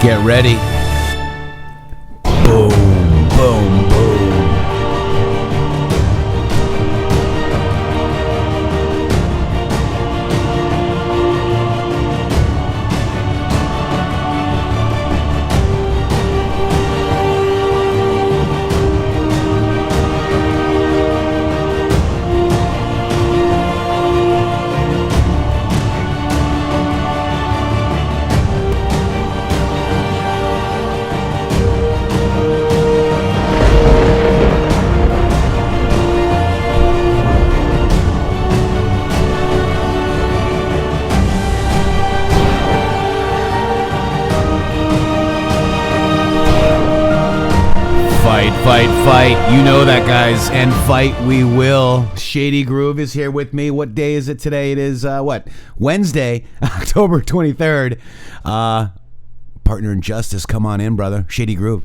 Get ready. Boom, boom, boom. Fight. You know that, guys. And fight we will. Shady Grooove is here with me. What day is it today? It is, Wednesday, October 23rd. Partner in justice, come on in, brother. Shady Grooove.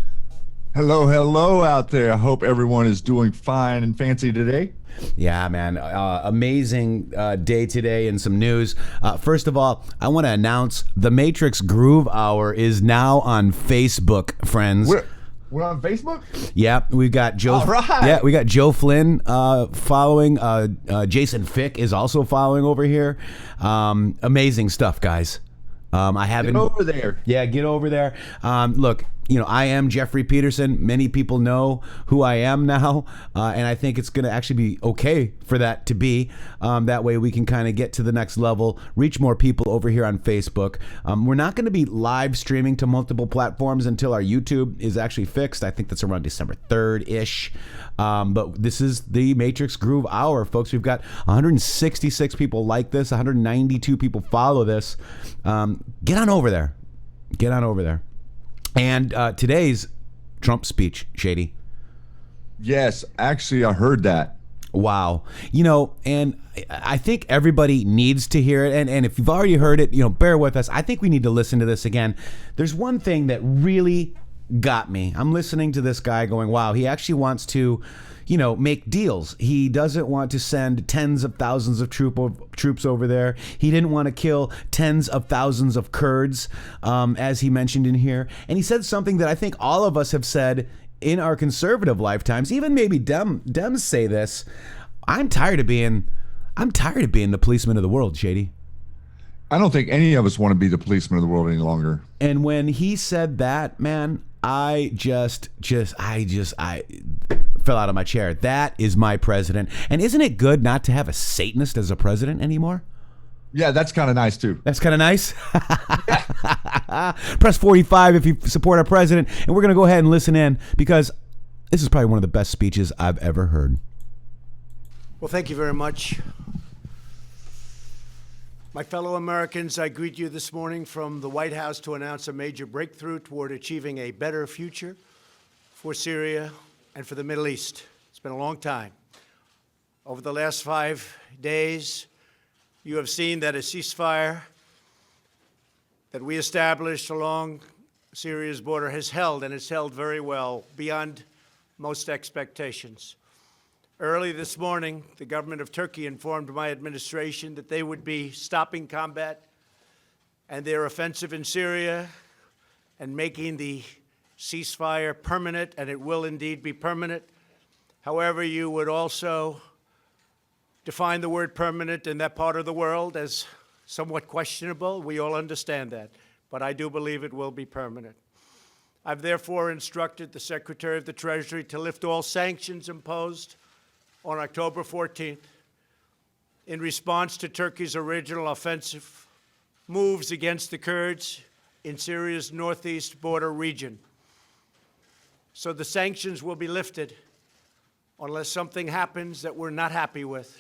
Hello out there. I hope everyone is doing fine and fancy today. Yeah, man. Amazing day today and some news. First of all, I want to announce the Matrixxx Groove Hour is now on Facebook, friends. We're on Facebook? Yeah, we've got Joe. All right. Yeah, we got Joe Flynn following. Jason Fick is also following over here. Amazing stuff, guys. I haven't. Get over there. Yeah, get over there. Look, I am Jeffrey Peterson. Many people know who I am now, and I think it's going to actually be okay for that to be. That way we can kind of get to the next level, reach more people over here on Facebook. We're not going to be live streaming to multiple platforms until our YouTube is actually fixed. I think that's around December 3rd-ish. But this is the Matrixxx Groove Hour, folks. We've got 166 people like this, 192 people follow this. Get on over there. Get on over there. And today's Trump speech, Shady. Yes, actually, I heard that. Wow. And I think everybody needs to hear it. And if you've already heard it, bear with us. I think we need to listen to this again. There's one thing that really got me. I'm listening to this guy going, wow, he actually wants to make deals. He doesn't want to send tens of thousands of troops over there. He didn't want to kill tens of thousands of Kurds, as he mentioned in here. And he said something that I think all of us have said in our conservative lifetimes. Even maybe Dems say this. I'm tired of being the policeman of the world, Shady. I don't think any of us want to be the policeman of the world any longer. And when he said that, man, I just fell out of my chair. That is my president. And isn't it good not to have a Satanist as a president anymore? Yeah, that's kind of nice too. That's kind of nice. Press 45 if you support our president. And we're going to go ahead and listen in because this is probably one of the best speeches I've ever heard. Well, thank you very much. My fellow Americans, I greet you this morning from the White House to announce a major breakthrough toward achieving a better future for Syria and for the Middle East. It's been a long time. Over the last 5 days, you have seen that a ceasefire that we established along Syria's border has held, and it's held very well, beyond most expectations. Early this morning, the government of Turkey informed my administration that they would be stopping combat and their offensive in Syria and making the ceasefire permanent, and it will indeed be permanent. However, you would also define the word permanent in that part of the world as somewhat questionable. We all understand that, but I do believe it will be permanent. I've therefore instructed the Secretary of the Treasury to lift all sanctions imposed on October 14th in response to Turkey's original offensive moves against the Kurds in Syria's northeast border region. So the sanctions will be lifted unless something happens that we're not happy with.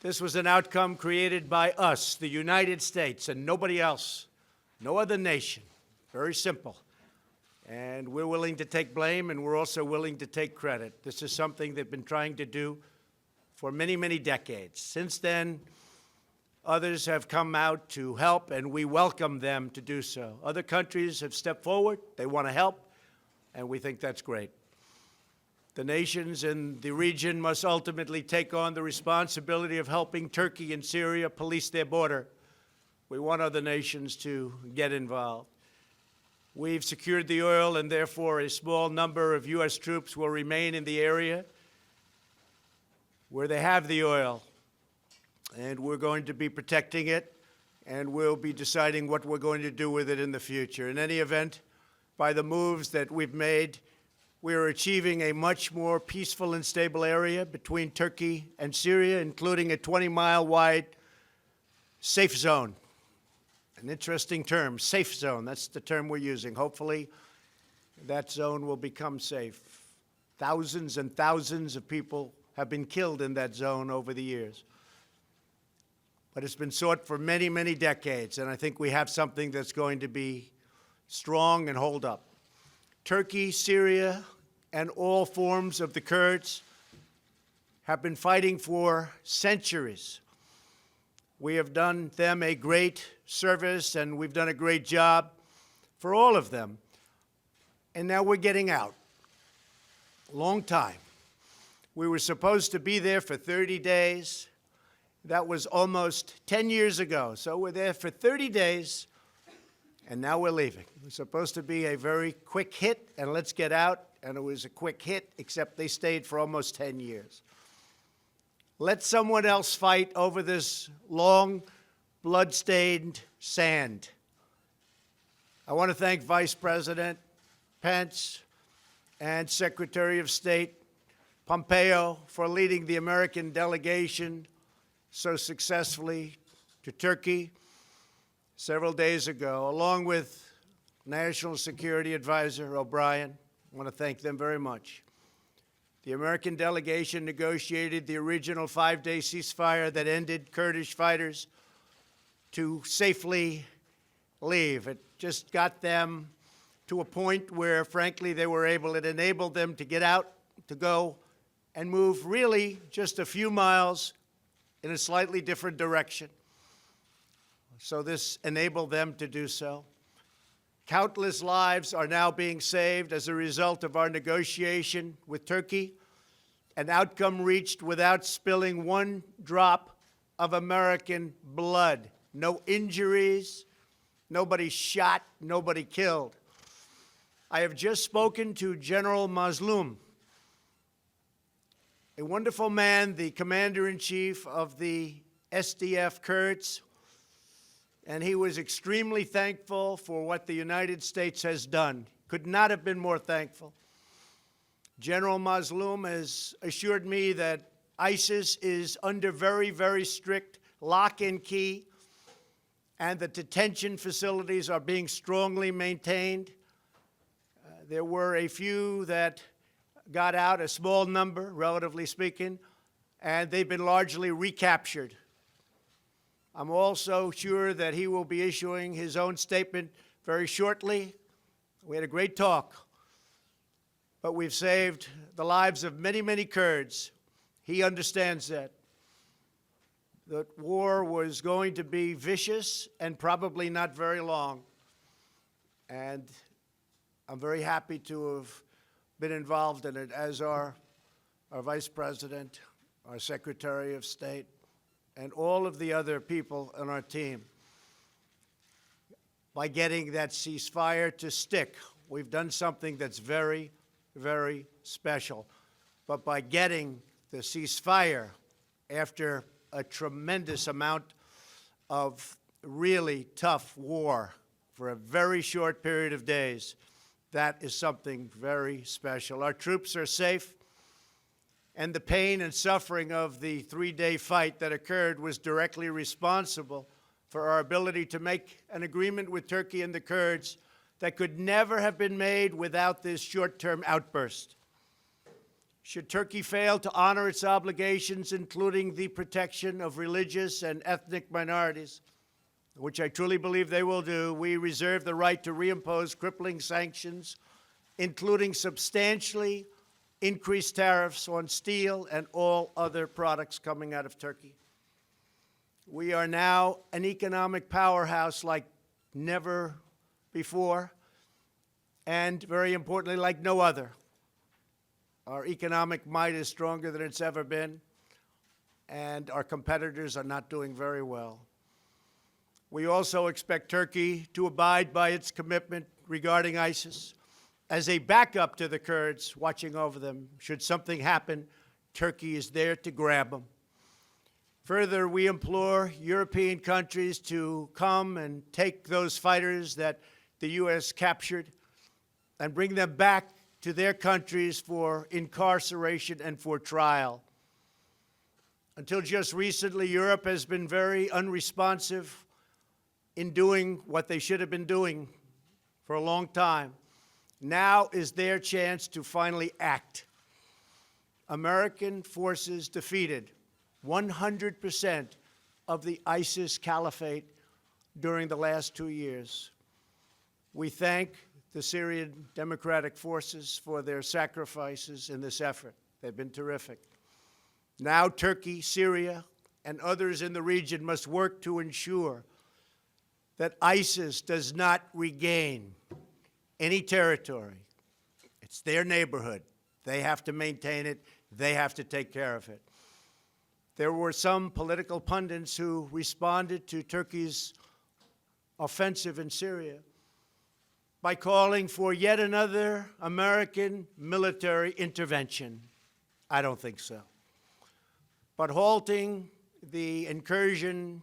This was an outcome created by us, the United States, and nobody else, no other nation. Very simple. And we're willing to take blame, and we're also willing to take credit. This is something they've been trying to do for many, many decades. Since then, others have come out to help, and we welcome them to do so. Other countries have stepped forward. They want to help, and we think that's great. The nations in the region must ultimately take on the responsibility of helping Turkey and Syria police their border. We want other nations to get involved. We've secured the oil, and therefore a small number of U.S. troops will remain in the area where they have the oil. And we're going to be protecting it, and we'll be deciding what we're going to do with it in the future. In any event, by the moves that we've made, we are achieving a much more peaceful and stable area between Turkey and Syria, including a 20-mile wide safe zone. An interesting term, safe zone. That's the term we're using. Hopefully, that zone will become safe. Thousands and thousands of people have been killed in that zone over the years. But it's been sought for many, many decades, and I think we have something that's going to be strong and hold up. Turkey, Syria, and all forms of the Kurds have been fighting for centuries. We have done them a great service, and we've done a great job for all of them. And now we're getting out. Long time. We were supposed to be there for 30 days. That was almost 10 years ago. So we're there for 30 days, and now we're leaving. It was supposed to be a very quick hit, and let's get out. And it was a quick hit, except they stayed for almost 10 years. Let someone else fight over this long, blood-stained sand. I want to thank Vice President Pence and Secretary of State Pompeo for leading the American delegation so successfully to Turkey several days ago, along with National Security Advisor O'Brien. I want to thank them very much. The American delegation negotiated the original 5-day ceasefire that ended Kurdish fighters to safely leave. It just got them to a point where, frankly, they were able, it enabled them to get out, to go, and move really just a few miles in a slightly different direction. So this enabled them to do so. Countless lives are now being saved as a result of our negotiation with Turkey, an outcome reached without spilling one drop of American blood. No injuries, nobody shot, nobody killed. I have just spoken to General Mazlum, a wonderful man, the commander-in-chief of the SDF Kurds, and he was extremely thankful for what the United States has done. Could not have been more thankful. General Mazlum has assured me that ISIS is under very, very strict lock and key, and the detention facilities are being strongly maintained. There were a few that got out, a small number, relatively speaking, and they've been largely recaptured. I'm also sure that he will be issuing his own statement very shortly. We had a great talk, but we've saved the lives of many, many Kurds. He understands that. The war was going to be vicious and probably not very long. And I'm very happy to have been involved in it, as are our Vice President, our Secretary of State, and all of the other people on our team. By getting that ceasefire to stick, we've done something that's very, very special. But by getting the ceasefire after a tremendous amount of really tough war for a very short period of days, that is something very special. Our troops are safe, and the pain and suffering of the 3-day fight that occurred was directly responsible for our ability to make an agreement with Turkey and the Kurds that could never have been made without this short-term outburst. Should Turkey fail to honor its obligations, including the protection of religious and ethnic minorities, which I truly believe they will do, we reserve the right to reimpose crippling sanctions, including substantially increased tariffs on steel and all other products coming out of Turkey. We are now an economic powerhouse like never before, and very importantly, like no other. Our economic might is stronger than it's ever been, and our competitors are not doing very well. We also expect Turkey to abide by its commitment regarding ISIS. As a backup to the Kurds watching over them, should something happen, Turkey is there to grab them. Further, we implore European countries to come and take those fighters that the U.S. captured and bring them back to their countries for incarceration and for trial. Until just recently, Europe has been very unresponsive in doing what they should have been doing for a long time. Now is their chance to finally act. American forces defeated 100% of the ISIS caliphate during the last 2 years. We thank the Syrian Democratic Forces for their sacrifices in this effort. They've been terrific. Now Turkey, Syria, and others in the region must work to ensure that ISIS does not regain any territory. It's their neighborhood. They have to maintain it. They have to take care of it. There were some political pundits who responded to Turkey's offensive in Syria by calling for yet another American military intervention. I don't think so. But halting the incursion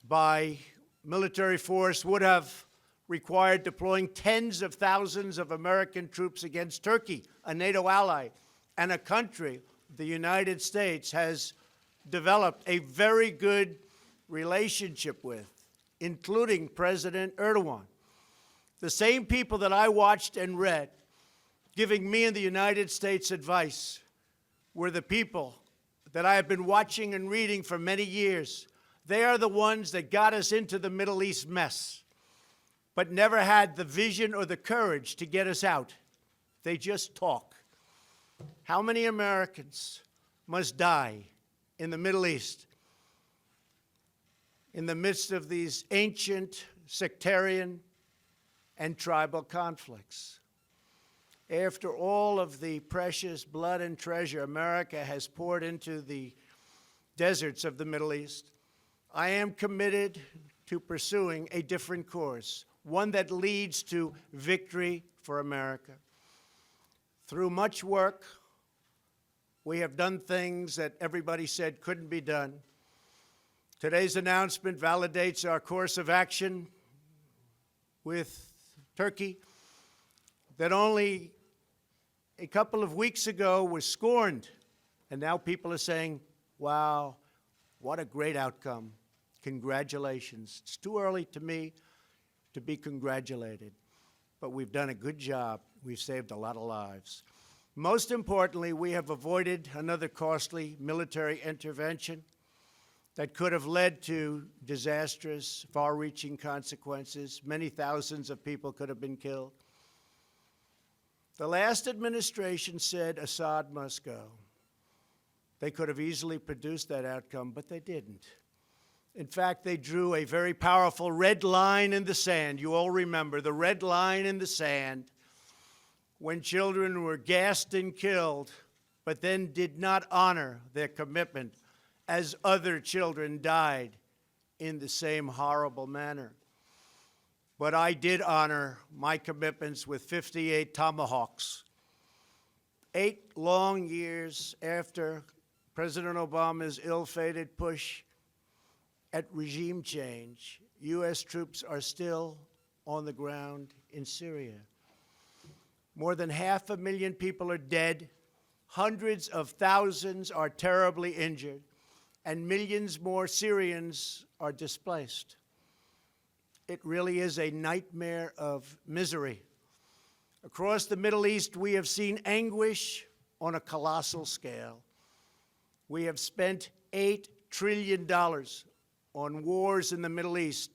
by military force would have required deploying tens of thousands of American troops against Turkey, a NATO ally, and a country the United States has developed a very good relationship with, including President Erdogan. The same people that I watched and read giving me and the United States advice were the people that I have been watching and reading for many years. They are the ones that got us into the Middle East mess, but never had the vision or the courage to get us out. They just talk. How many Americans must die in the Middle East in the midst of these ancient, sectarian, and tribal conflicts? After all of the precious blood and treasure America has poured into the deserts of the Middle East, I am committed to pursuing a different course, one that leads to victory for America. Through much work, we have done things that everybody said couldn't be done. Today's announcement validates our course of action with Turkey that only a couple of weeks ago was scorned. And now people are saying, wow, what a great outcome. Congratulations. It's too early to me to be congratulated, but we've done a good job. We've saved a lot of lives. Most importantly, we have avoided another costly military intervention that could have led to disastrous, far-reaching consequences. Many thousands of people could have been killed. The last administration said Assad must go. They could have easily produced that outcome, but they didn't. In fact, they drew a very powerful red line in the sand. You all remember the red line in the sand when children were gassed and killed, but then did not honor their commitment as other children died in the same horrible manner. But I did honor my commitments with 58 Tomahawks. 8 long years after President Obama's ill-fated push at regime change, U.S. troops are still on the ground in Syria. More than 500,000 people are dead, hundreds of thousands are terribly injured, and millions more Syrians are displaced. It really is a nightmare of misery. Across the Middle East, we have seen anguish on a colossal scale. We have spent $8 trillion on wars in the Middle East,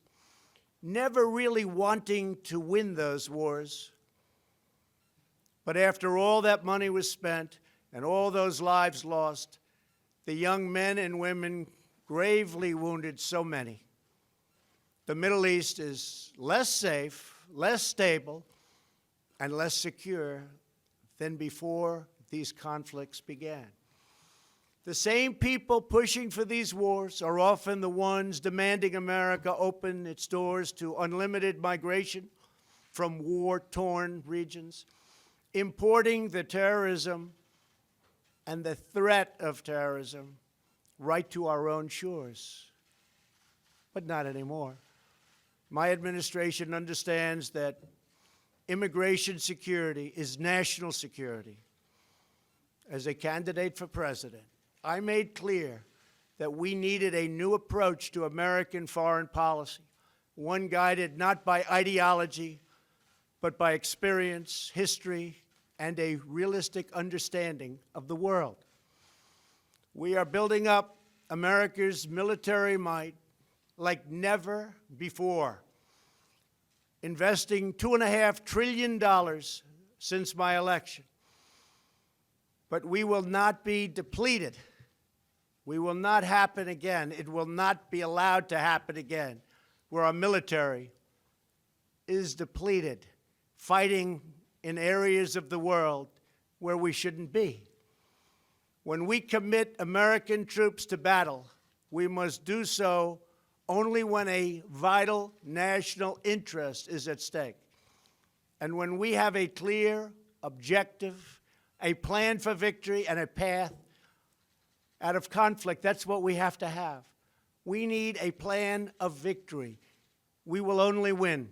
never really wanting to win those wars. But after all that money was spent and all those lives lost, the young men and women gravely wounded so many, the Middle East is less safe, less stable, and less secure than before these conflicts began. The same people pushing for these wars are often the ones demanding America open its doors to unlimited migration from war-torn regions, importing the terrorism and the threat of terrorism right to our own shores. But not anymore. My administration understands that immigration security is national security. As a candidate for president, I made clear that we needed a new approach to American foreign policy, one guided not by ideology, but by experience, history, and a realistic understanding of the world. We are building up America's military might like never before, investing $2.5 trillion since my election. But we will not be depleted. We will not happen again. It will not be allowed to happen again, where our military is depleted, fighting in areas of the world where we shouldn't be. When we commit American troops to battle, we must do so only when a vital national interest is at stake. And when we have a clear, objective, a plan for victory and a path out of conflict, that's what we have to have. We need a plan of victory. We will only win.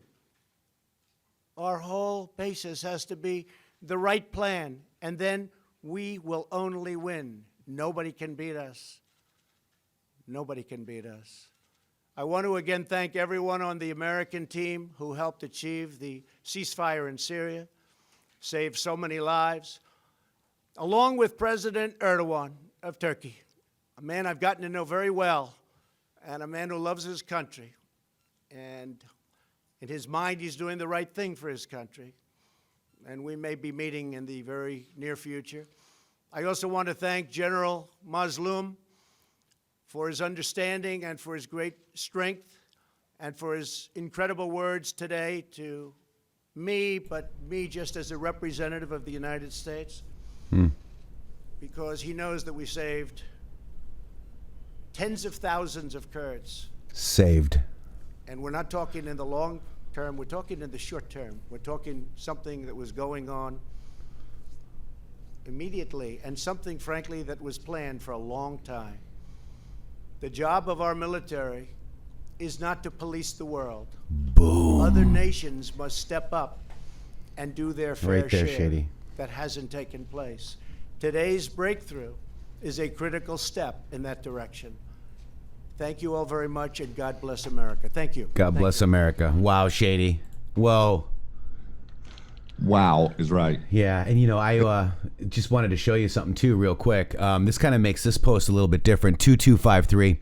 Our whole basis has to be the right plan, and then we will only win. Nobody can beat us. Nobody can beat us. I want to again thank everyone on the American team who helped achieve the ceasefire in Syria, saved so many lives, along with President Erdogan of Turkey, a man I've gotten to know very well, and a man who loves his country. And in his mind, he's doing the right thing for his country. And we may be meeting in the very near future. I also want to thank General Mazloum for his understanding and for his great strength and for his incredible words today to me, but me just as a representative of the United States, because he knows that we saved tens of thousands of Kurds. Saved. And we're not talking in the long term, we're talking in the short term. We're talking something that was going on immediately and something, frankly, that was planned for a long time. The job of our military is not to police the world. Boom. Other nations must step up and do their fair Right there, share. Shady. That hasn't taken place. Today's breakthrough is a critical step in that direction. Thank you all very much, and God bless America. Thank you. God bless America. Wow, Shady. Whoa. Wow is right. Yeah, and I just wanted to show you something too real quick. This kind of makes this post a little bit different. 2253.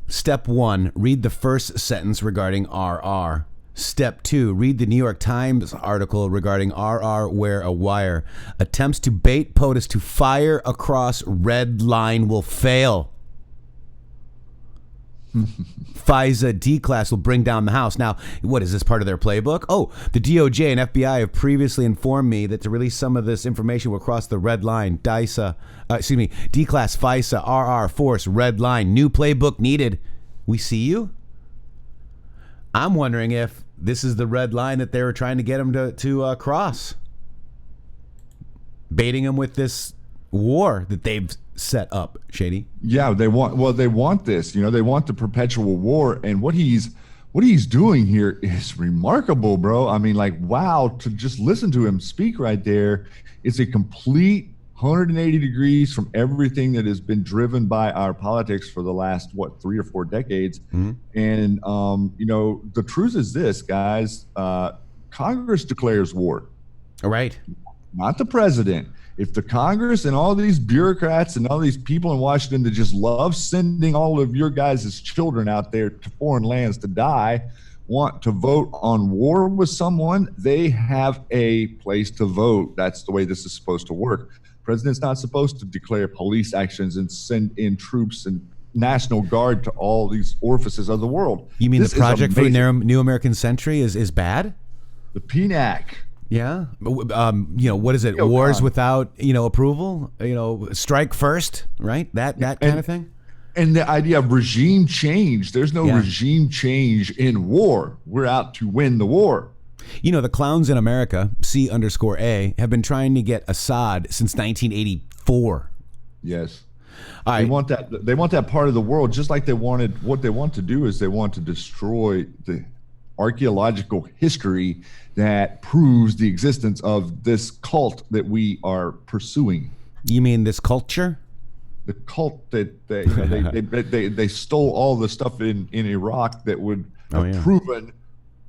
Step 1, read the first sentence regarding RR. Step 2, read the New York Times article regarding RR wear a wire. Attempts to bait POTUS to fire across red line will fail. FISA D-class will bring down the House. Now, what is this part of their playbook? Oh, the DOJ and FBI have previously informed me that to release some of this information will cross the red line. D-class, FISA, RR, force, red line. New playbook needed. We see you? I'm wondering if this is the red line that they were trying to get him to cross. Baiting him with this war that they've set up, Shady. Yeah, they want this. They want the perpetual war, and what he's doing here is remarkable, bro. I mean, like, wow, to just listen to him speak right there, it's a complete 180 degrees from everything that has been driven by our politics for the last 3 or 4 decades. Mm-hmm. And the truth is this, guys, Congress declares war. All right. Not the president. If the Congress and all these bureaucrats and all these people in Washington that just love sending all of your guys' children out there to foreign lands to die want to vote on war with someone, they have a place to vote. That's the way this is supposed to work. The president's not supposed to declare police actions and send in troops and National Guard to all these orifices of the world. You mean this the Project for the New American Century is bad? The PNAC. Yeah. What is it? Wars without, approval, strike first, right? That kind of thing. And the idea of regime change, there's no regime change in war. We're out to win the war. You know, the clowns in America, C_A, have been trying to get Assad since 1984. Yes. All right. They want that part of the world, just like what they want to do is they want to destroy the archaeological history that proves the existence of this cult that we are pursuing. You mean this culture? The cult that they stole all the stuff in Iraq that would have proven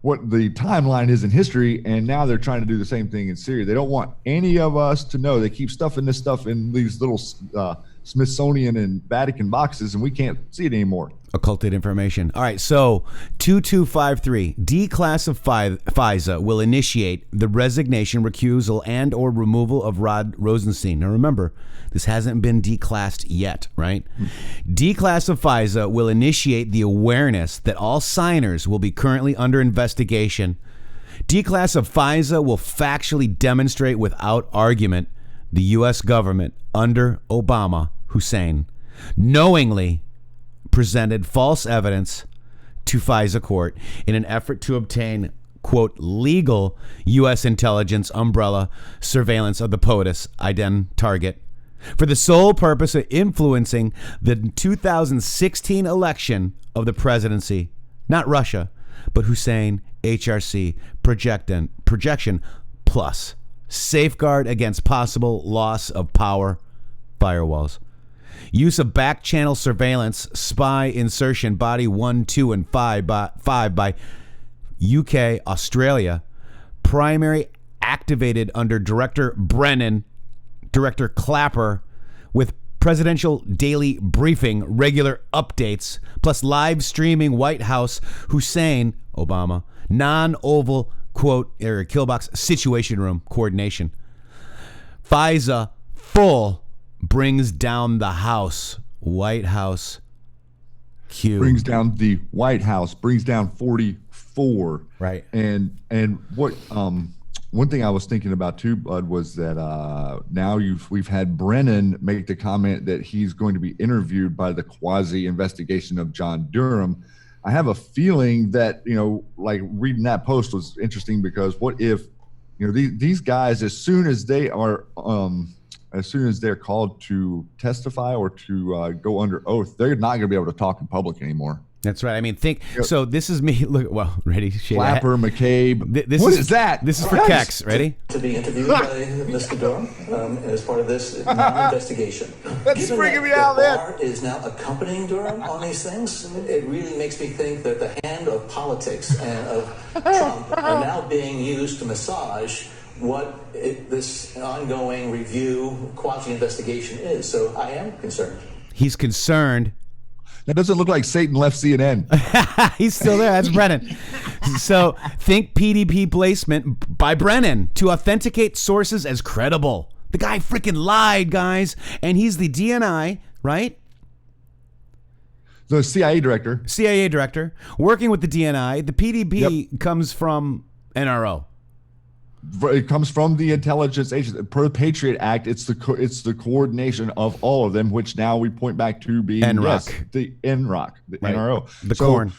what the timeline is in history, and now they're trying to do the same thing in Syria. They don't want any of us to know. They keep stuffing this stuff in these little Smithsonian and Vatican boxes, and we can't see it anymore. Occulted information. All right, so 2253, declassify FISA will initiate the resignation, recusal, and or removal of Rod Rosenstein. Now remember, this hasn't been declassed yet, right? Declassify FISA will initiate the awareness that all signers will be currently under investigation. Declassify FISA will factually demonstrate without argument the U.S. government under Obama Hussein knowingly presented false evidence to FISA court in an effort to obtain, quote, legal U.S. intelligence umbrella surveillance of the POTUS ident target for the sole purpose of influencing the 2016 election of the presidency, not Russia, but Hussein, HRC, projection plus safeguard against possible loss of power firewalls. Use of back channel surveillance, spy insertion, body 1, 2, and 5 by UK, Australia. Primary activated under Director Brennan, Director Clapper, with presidential daily briefing, regular updates, plus live streaming White House Hussein, Obama, non-oval, quote, killbox situation room coordination. FISA full brings down the House, White House Q. Brings down the White House, brings down 44. Right. And what one thing I was thinking about too, Bud, was that now we've had Brennan make the comment that he's going to be interviewed by the quasi investigation of John Durham. I have a feeling that, like reading that post was interesting, because what if, these guys, as soon as they're called to testify or to go under oath, they're not going to be able to talk in public anymore. That's right. I mean, so this is me. Look, well, ready? Flapper, McCabe. What is that? This is for Kex. Ready? To be interviewed by Mr. Durham as part of this non-investigation. That's freaking me out, man. Barr is now accompanying Durham on these things. It really makes me think that the hand of politics and of Trump are now being used to massage what this ongoing review, quasi-investigation is. So I am concerned. He's concerned. That doesn't look like Satan left CNN. He's still there. That's Brennan. So think PDP placement by Brennan to authenticate sources as credible. The guy freaking lied, guys. And he's the DNI, right? The CIA director. CIA director. Working with the DNI. The PDP comes from NRO. It comes from the intelligence agency. Per the Patriot Act, it's the coordination of all of them, which now we point back to being the NROC, the right. NRO. The corn.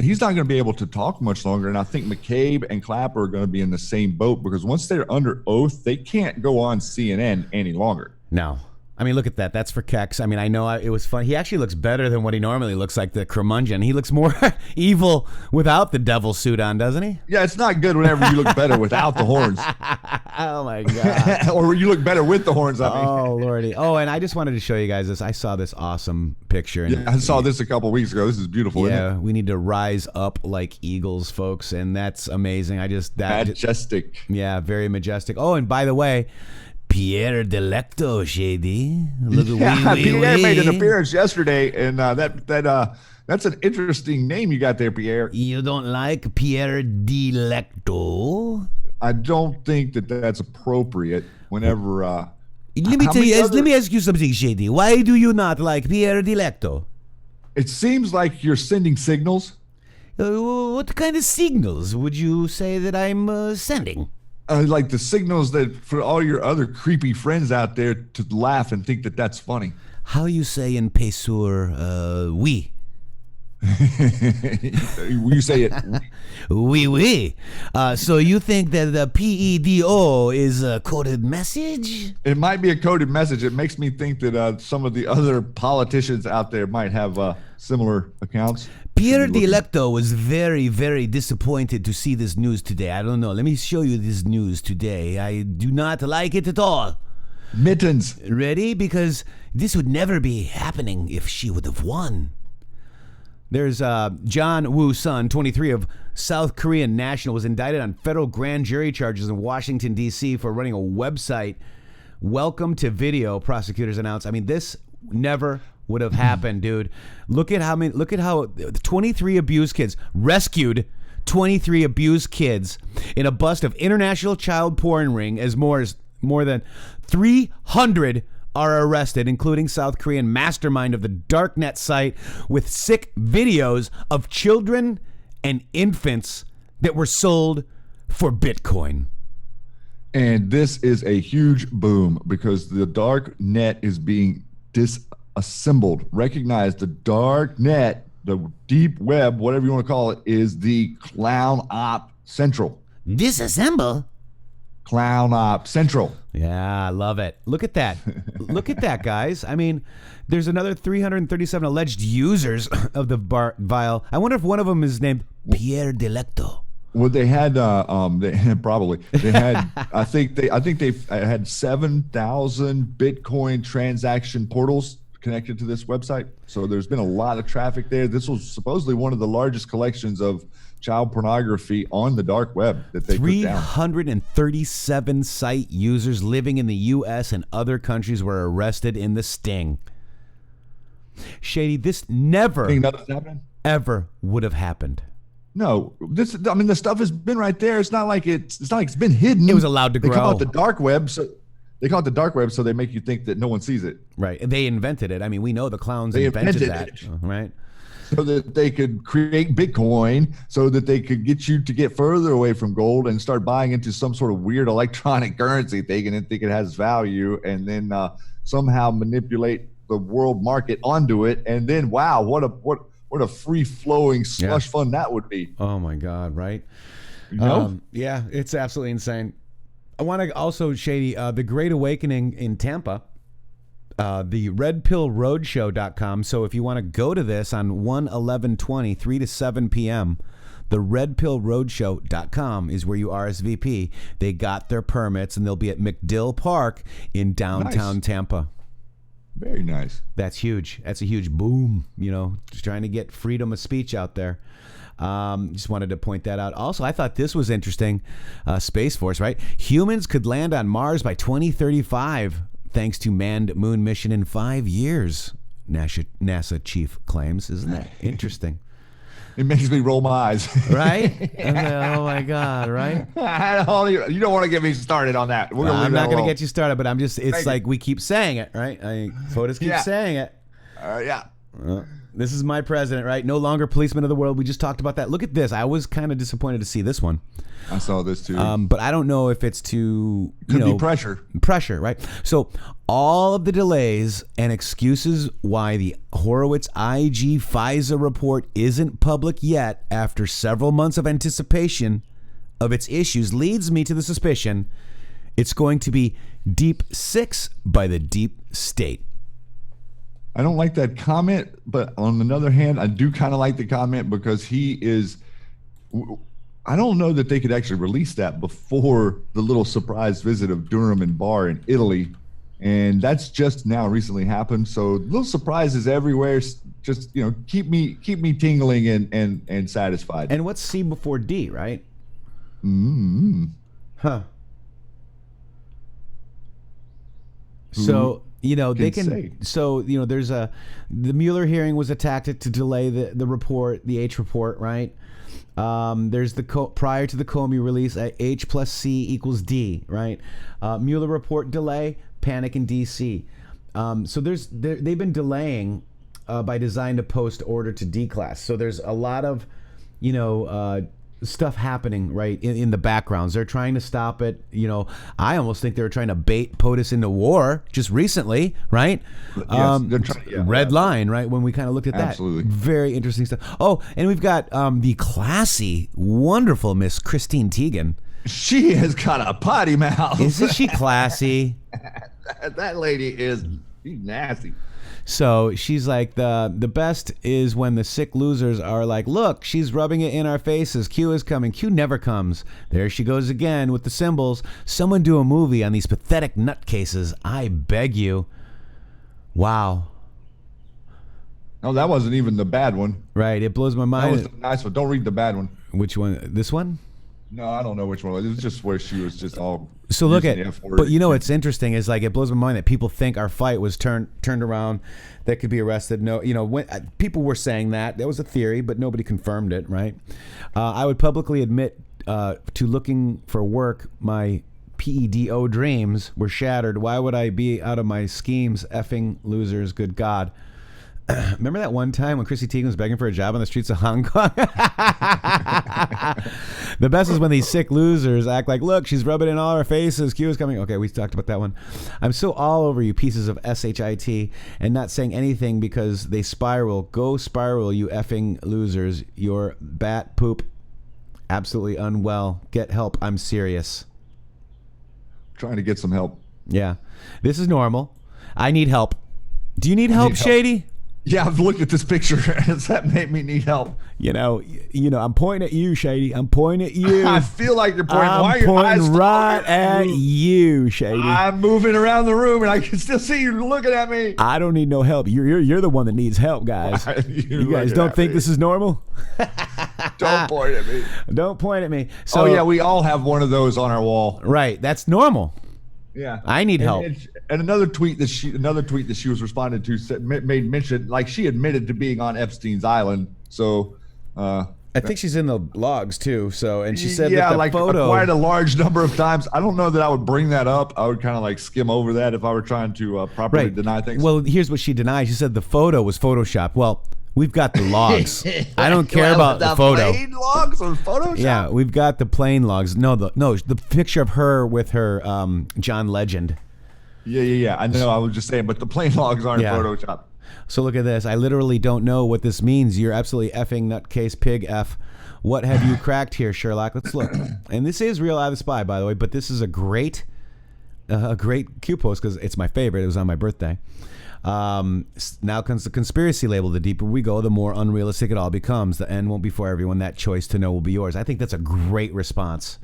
He's not going to be able to talk much longer, and I think McCabe and Clapper are going to be in the same boat, because once they're under oath, they can't go on CNN any longer. No. I mean, look at that. That's for Kex. I mean, I know it was fun. He actually looks better than what he normally looks like, the curmudgeon. He looks more evil without the devil suit on, doesn't he? Yeah, it's not good whenever you look better without the horns. Oh, my God. Or you look better with the horns, I mean. Oh, Lordy. Oh, and I just wanted to show you guys this. I saw this awesome picture. And I saw this a couple weeks ago. This is beautiful, isn't it? We need to rise up like eagles, folks, and that's amazing. Majestic. Yeah, very majestic. Oh, and by the way, Pierre Delecto, Shady. Pierre made an appearance yesterday, and that's an interesting name you got there, Pierre. You don't like Pierre Delecto? I don't think that's appropriate whenever... Let me ask you something, Shady. Why do you not like Pierre Delecto? It seems like you're sending signals. What kind of signals would you say that I'm sending? Like the signals that for all your other creepy friends out there to laugh and think that that's funny. How you say in Pesur, oui? You say it. Oui, oui. So you think that the PEDO is a coded message? It might be a coded message. It makes me think that some of the other politicians out there might have similar accounts. Pierre the Electo was very, very disappointed to see this news today. I don't know. Let me show you this news today. I do not like it at all. Mittens. Ready? Because this would never be happening if she would have won. There's John Woo-sun, 23, of South Korean national, was indicted on federal grand jury charges in Washington, D.C. for running a website. Welcome to video, prosecutors announced. I mean, this never would have happened, dude. Look at how 23 abused kids rescued 23 abused kids in a bust of international child porn ring as more than 300 are arrested, including South Korean mastermind of the darknet site with sick videos of children and infants that were sold for Bitcoin. And this is a huge boom because the dark net is being disassembled. Recognize the dark net, the deep web, whatever you want to call it, is the clown op central. Disassemble? Clown op central. Yeah, I love it. Look at that. Look at that, guys. I mean, there's another 337 alleged users of the vial. I wonder if one of them is named Pierre Delecto. Well, they had probably they had I think they had 7,000 Bitcoin transaction portals connected to this website. So there's been a lot of traffic there. This was supposedly one of the largest collections of child pornography on the dark web that they took down. 337 site users living in the U.S. and other countries were arrested in the sting. Shady, this never, ever would have happened. No, the stuff has been right there. It's not like it's been hidden. It was allowed to grow. They call it the dark web, so they make you think that no one sees it. Right. They invented it. I mean, we know the clowns invented that, right? So that they could create Bitcoin, so that they could get you to get further away from gold and start buying into some sort of weird electronic currency thinking it has value, and then somehow manipulate the world market onto it. And then, wow, what a free-flowing slush fund that would be. Oh, my God, right? You know? Yeah, it's absolutely insane. I want to also, Shady, the Great Awakening in Tampa, the redpillroadshow.com. So if you want to go to this on 1/11/20, 3 to 7 p.m., the redpillroadshow.com is where you RSVP. They got their permits, and they'll be at McDill Park in downtown Tampa. Very nice. That's huge. That's a huge boom, just trying to get freedom of speech out there. Just wanted to point that out. Also, I thought this was interesting. Space Force, right? Humans could land on Mars by 2035 thanks to manned moon mission in 5 years, NASA chief claims. Isn't that interesting? It makes me roll my eyes. Right? Oh, my God, right? You don't want to get me started on that. I'm not going to get you started, but it's like we keep saying it, right? POTUS keeps saying it. Yeah. This is my president, right? No longer policeman of the world. We just talked about that. Look at this. I was kind of disappointed to see this one. I saw this too. But I don't know if it's too... Could be pressure. Pressure, right? So all of the delays and excuses why the Horowitz IG FISA report isn't public yet after several months of anticipation of its issues leads me to the suspicion it's going to be Deep 6 by the deep state. I don't like that comment, but on another hand, I do kind of like the comment because I don't know that they could actually release that before the little surprise visit of Durham and Barr in Italy. And that's just now recently happened. So little surprises everywhere. Just, keep me tingling and satisfied. And what's C before D, right? Mm-hmm. Huh. So... they can say. So, there's the Mueller hearing was attacked to delay the report, the H report, right? There's prior to the Comey release, H plus C equals D, right? Mueller report delay, panic in DC. So they've been delaying by design to post order to D class. So there's a lot of, stuff happening right in the backgrounds. They're trying to stop it. You know, I almost think they were trying to bait POTUS into war just recently, right? Yes, they're trying, red line, right? When we kind of looked at that. Absolutely. Very interesting stuff. Oh, and we've got the classy, wonderful Miss Christine Teigen. She has got a potty mouth. Isn't she classy? That lady is she's nasty. So she's like, the best is when the sick losers are like, look, she's rubbing it in our faces. Q is coming. Q never comes. There she goes again with the symbols. Someone do a movie on these pathetic nutcases. I beg you. Wow. No, that wasn't even the bad one. Right. It blows my That mind. was the nice one. Don't read the bad one. Which one? This one? No, I don't know which one. It was just where she was just all. So look using at, the F word. but you know what's interesting is like it blows my mind that people think our fight was turned around, that could be arrested. No, you know, when people were saying that was a theory, but nobody confirmed it. Right? I would publicly admit to looking for work. My PEDO dreams were shattered. Why would I be out of my schemes? Effing losers. Good God. Remember that one time when Chrissy Teigen was begging for a job on the streets of Hong Kong? The best is when these sick losers act like, look, she's rubbing it in all our faces. Q is coming. Okay, we talked about that one. I'm so all over you pieces of SHIT and not saying anything because they spiral. Go spiral, you effing losers. Your bat poop. Absolutely unwell. Get help. I'm serious. Trying to get some help. Yeah. This is normal. I need help. Do you need help, Shady? Yeah, I've looked at this picture. Does that make me need help? You know, I'm pointing at you, Shady. I'm pointing at you. I feel like you're pointing. I'm Why are your eyes pointing right at you, Shady. I'm moving around the room and I can still see you looking at me. I don't need no help. You're the one that needs help, guys. You guys don't think this is normal? Don't point at me. Don't point at me. So, Oh yeah, we all have one of those on our wall. right. That's normal. Yeah, I need help. And another tweet that she was responding to made mention, like she admitted to being on Epstein's island. So I think she's in the logs too. So, and she said yeah, that the like photo. quite a large number of times. I don't know that I would bring that up. I would kind of like skim over that if I were trying to properly deny things. Well, here's what she denied. She said the photo was Photoshopped. Well, we've got the logs. I don't care about the photo. Plain logs on Photoshop. Yeah, we've got the plain logs. No, the picture of her with her John Legend. Yeah. I know. I was just saying, but the plain logs aren't Photoshop. So look at this. I literally don't know what this means. You're absolutely effing nutcase pig F. What have you cracked here, Sherlock? Let's look. And this is Real Eye of the Spy, by the way, but this is a great Q post because it's my favorite. It was on my birthday. Now comes the conspiracy label. The deeper we go, the more unrealistic it all becomes. The end won't be for everyone. That choice to know will be yours. I think that's a great response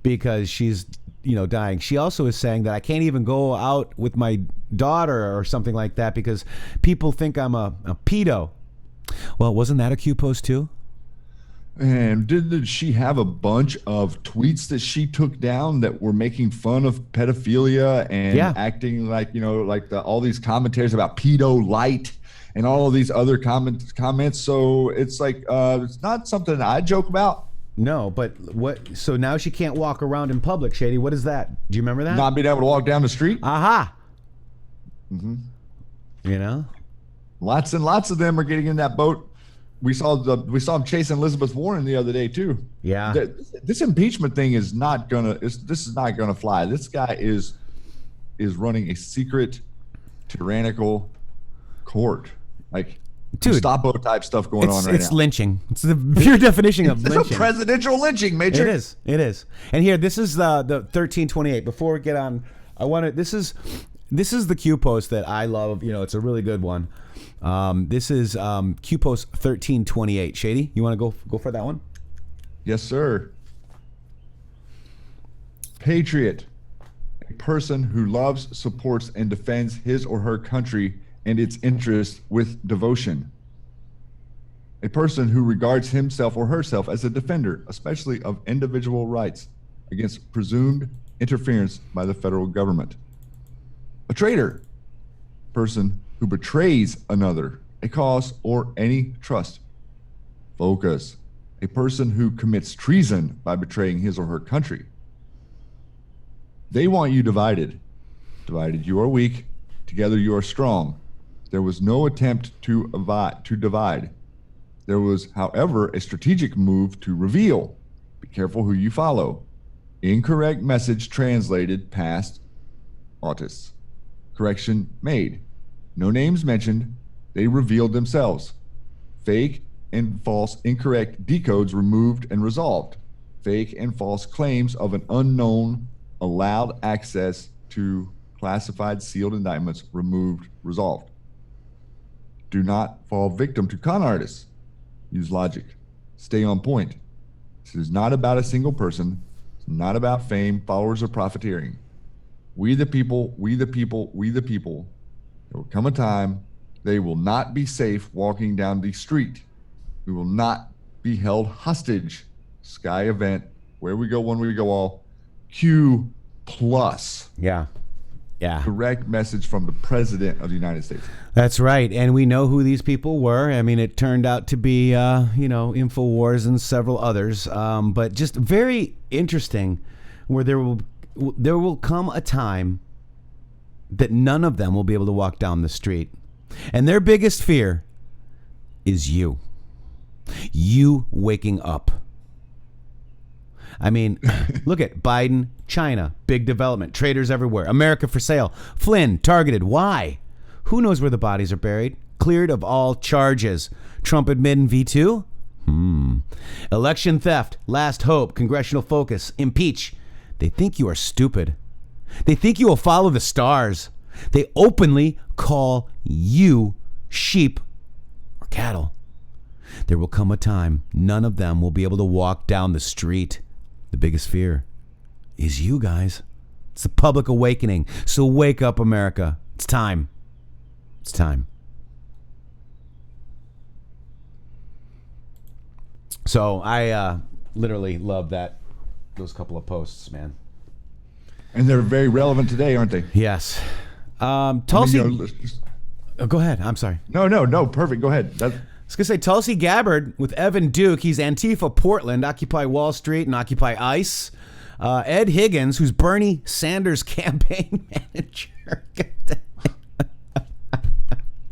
because she's, dying. She also is saying that I can't even go out with my daughter or something like that because people think I'm a pedo. Well, wasn't that a Q post too? And didn't she have a bunch of tweets that she took down that were making fun of pedophilia and acting like, all these commentaries about pedo light and all of these other comments. So it's like, it's not something I joke about. No, but what? So now she can't walk around in public, Shady. What is that? Do you remember that? Not being able to walk down the street. Aha. Mm-hmm. Lots and lots of them are getting in that boat. We saw him chasing Elizabeth Warren the other day too. Yeah. This impeachment thing is not gonna. This is not gonna fly. This guy is running a secret, tyrannical court. Like, dude, Gestapo type stuff going on right now. It's lynching. It's the pure definition of lynching. It's a presidential lynching, Matrixxx. It is. And here, this is the 1328. Before we get on, I want to. This is the Q post that I love. It's a really good one. This is Q post 1328. Shady, you want to go for that one? Yes, sir. Patriot, a person who loves, supports, and defends his or her country and its interests with devotion. A person who regards himself or herself as a defender, especially of individual rights, against presumed interference by the federal government. A traitor, person who betrays another, a cause, or any trust. Focus, a person who commits treason by betraying his or her country. They want you divided. Divided, you are weak. Together, you are strong. There was no attempt to divide. There was, however, a strategic move to reveal. Be careful who you follow. Incorrect message translated past autists. Correction made. No names mentioned. They revealed themselves. Fake and false incorrect decodes removed and resolved. Fake and false claims of an unknown allowed access to classified sealed indictments removed, resolved. Do not fall victim to con artists. Use logic. Stay on point. This is not about a single person. It's not about fame, followers, or profiteering. We the people, we the people, we the people. There will come a time they will not be safe walking down the street. We will not be held hostage. Sky event, where we go, when we go all. Q plus. Yeah. Yeah. Direct message from the President of the United States. That's right. And we know who these people were. I mean, it turned out to be, InfoWars and several others. But just very interesting where there will come a time that none of them will be able to walk down the street. And their biggest fear is you. You waking up. I mean, look at Biden, China, big development, traders everywhere, America for sale, Flynn, targeted. Why? Who knows where the bodies are buried? Cleared of all charges. Trump admitting V2? Election theft, last hope, congressional focus, impeach. They think you are stupid. They think you will follow the stars. They openly call you sheep or cattle. There will come a time none of them will be able to walk down the street. The biggest fear is you guys. It's the public awakening. So wake up, America. It's time. It's time. So I literally love those couple of posts, man. And they're very relevant today, aren't they? Yes. Tulsi. Go ahead. I'm sorry. No. Perfect. Go ahead. I was going to say, Tulsi Gabbard with Evan Duke. He's Antifa Portland, Occupy Wall Street, and Occupy ICE. Ed Higgins, who's Bernie Sanders' campaign manager.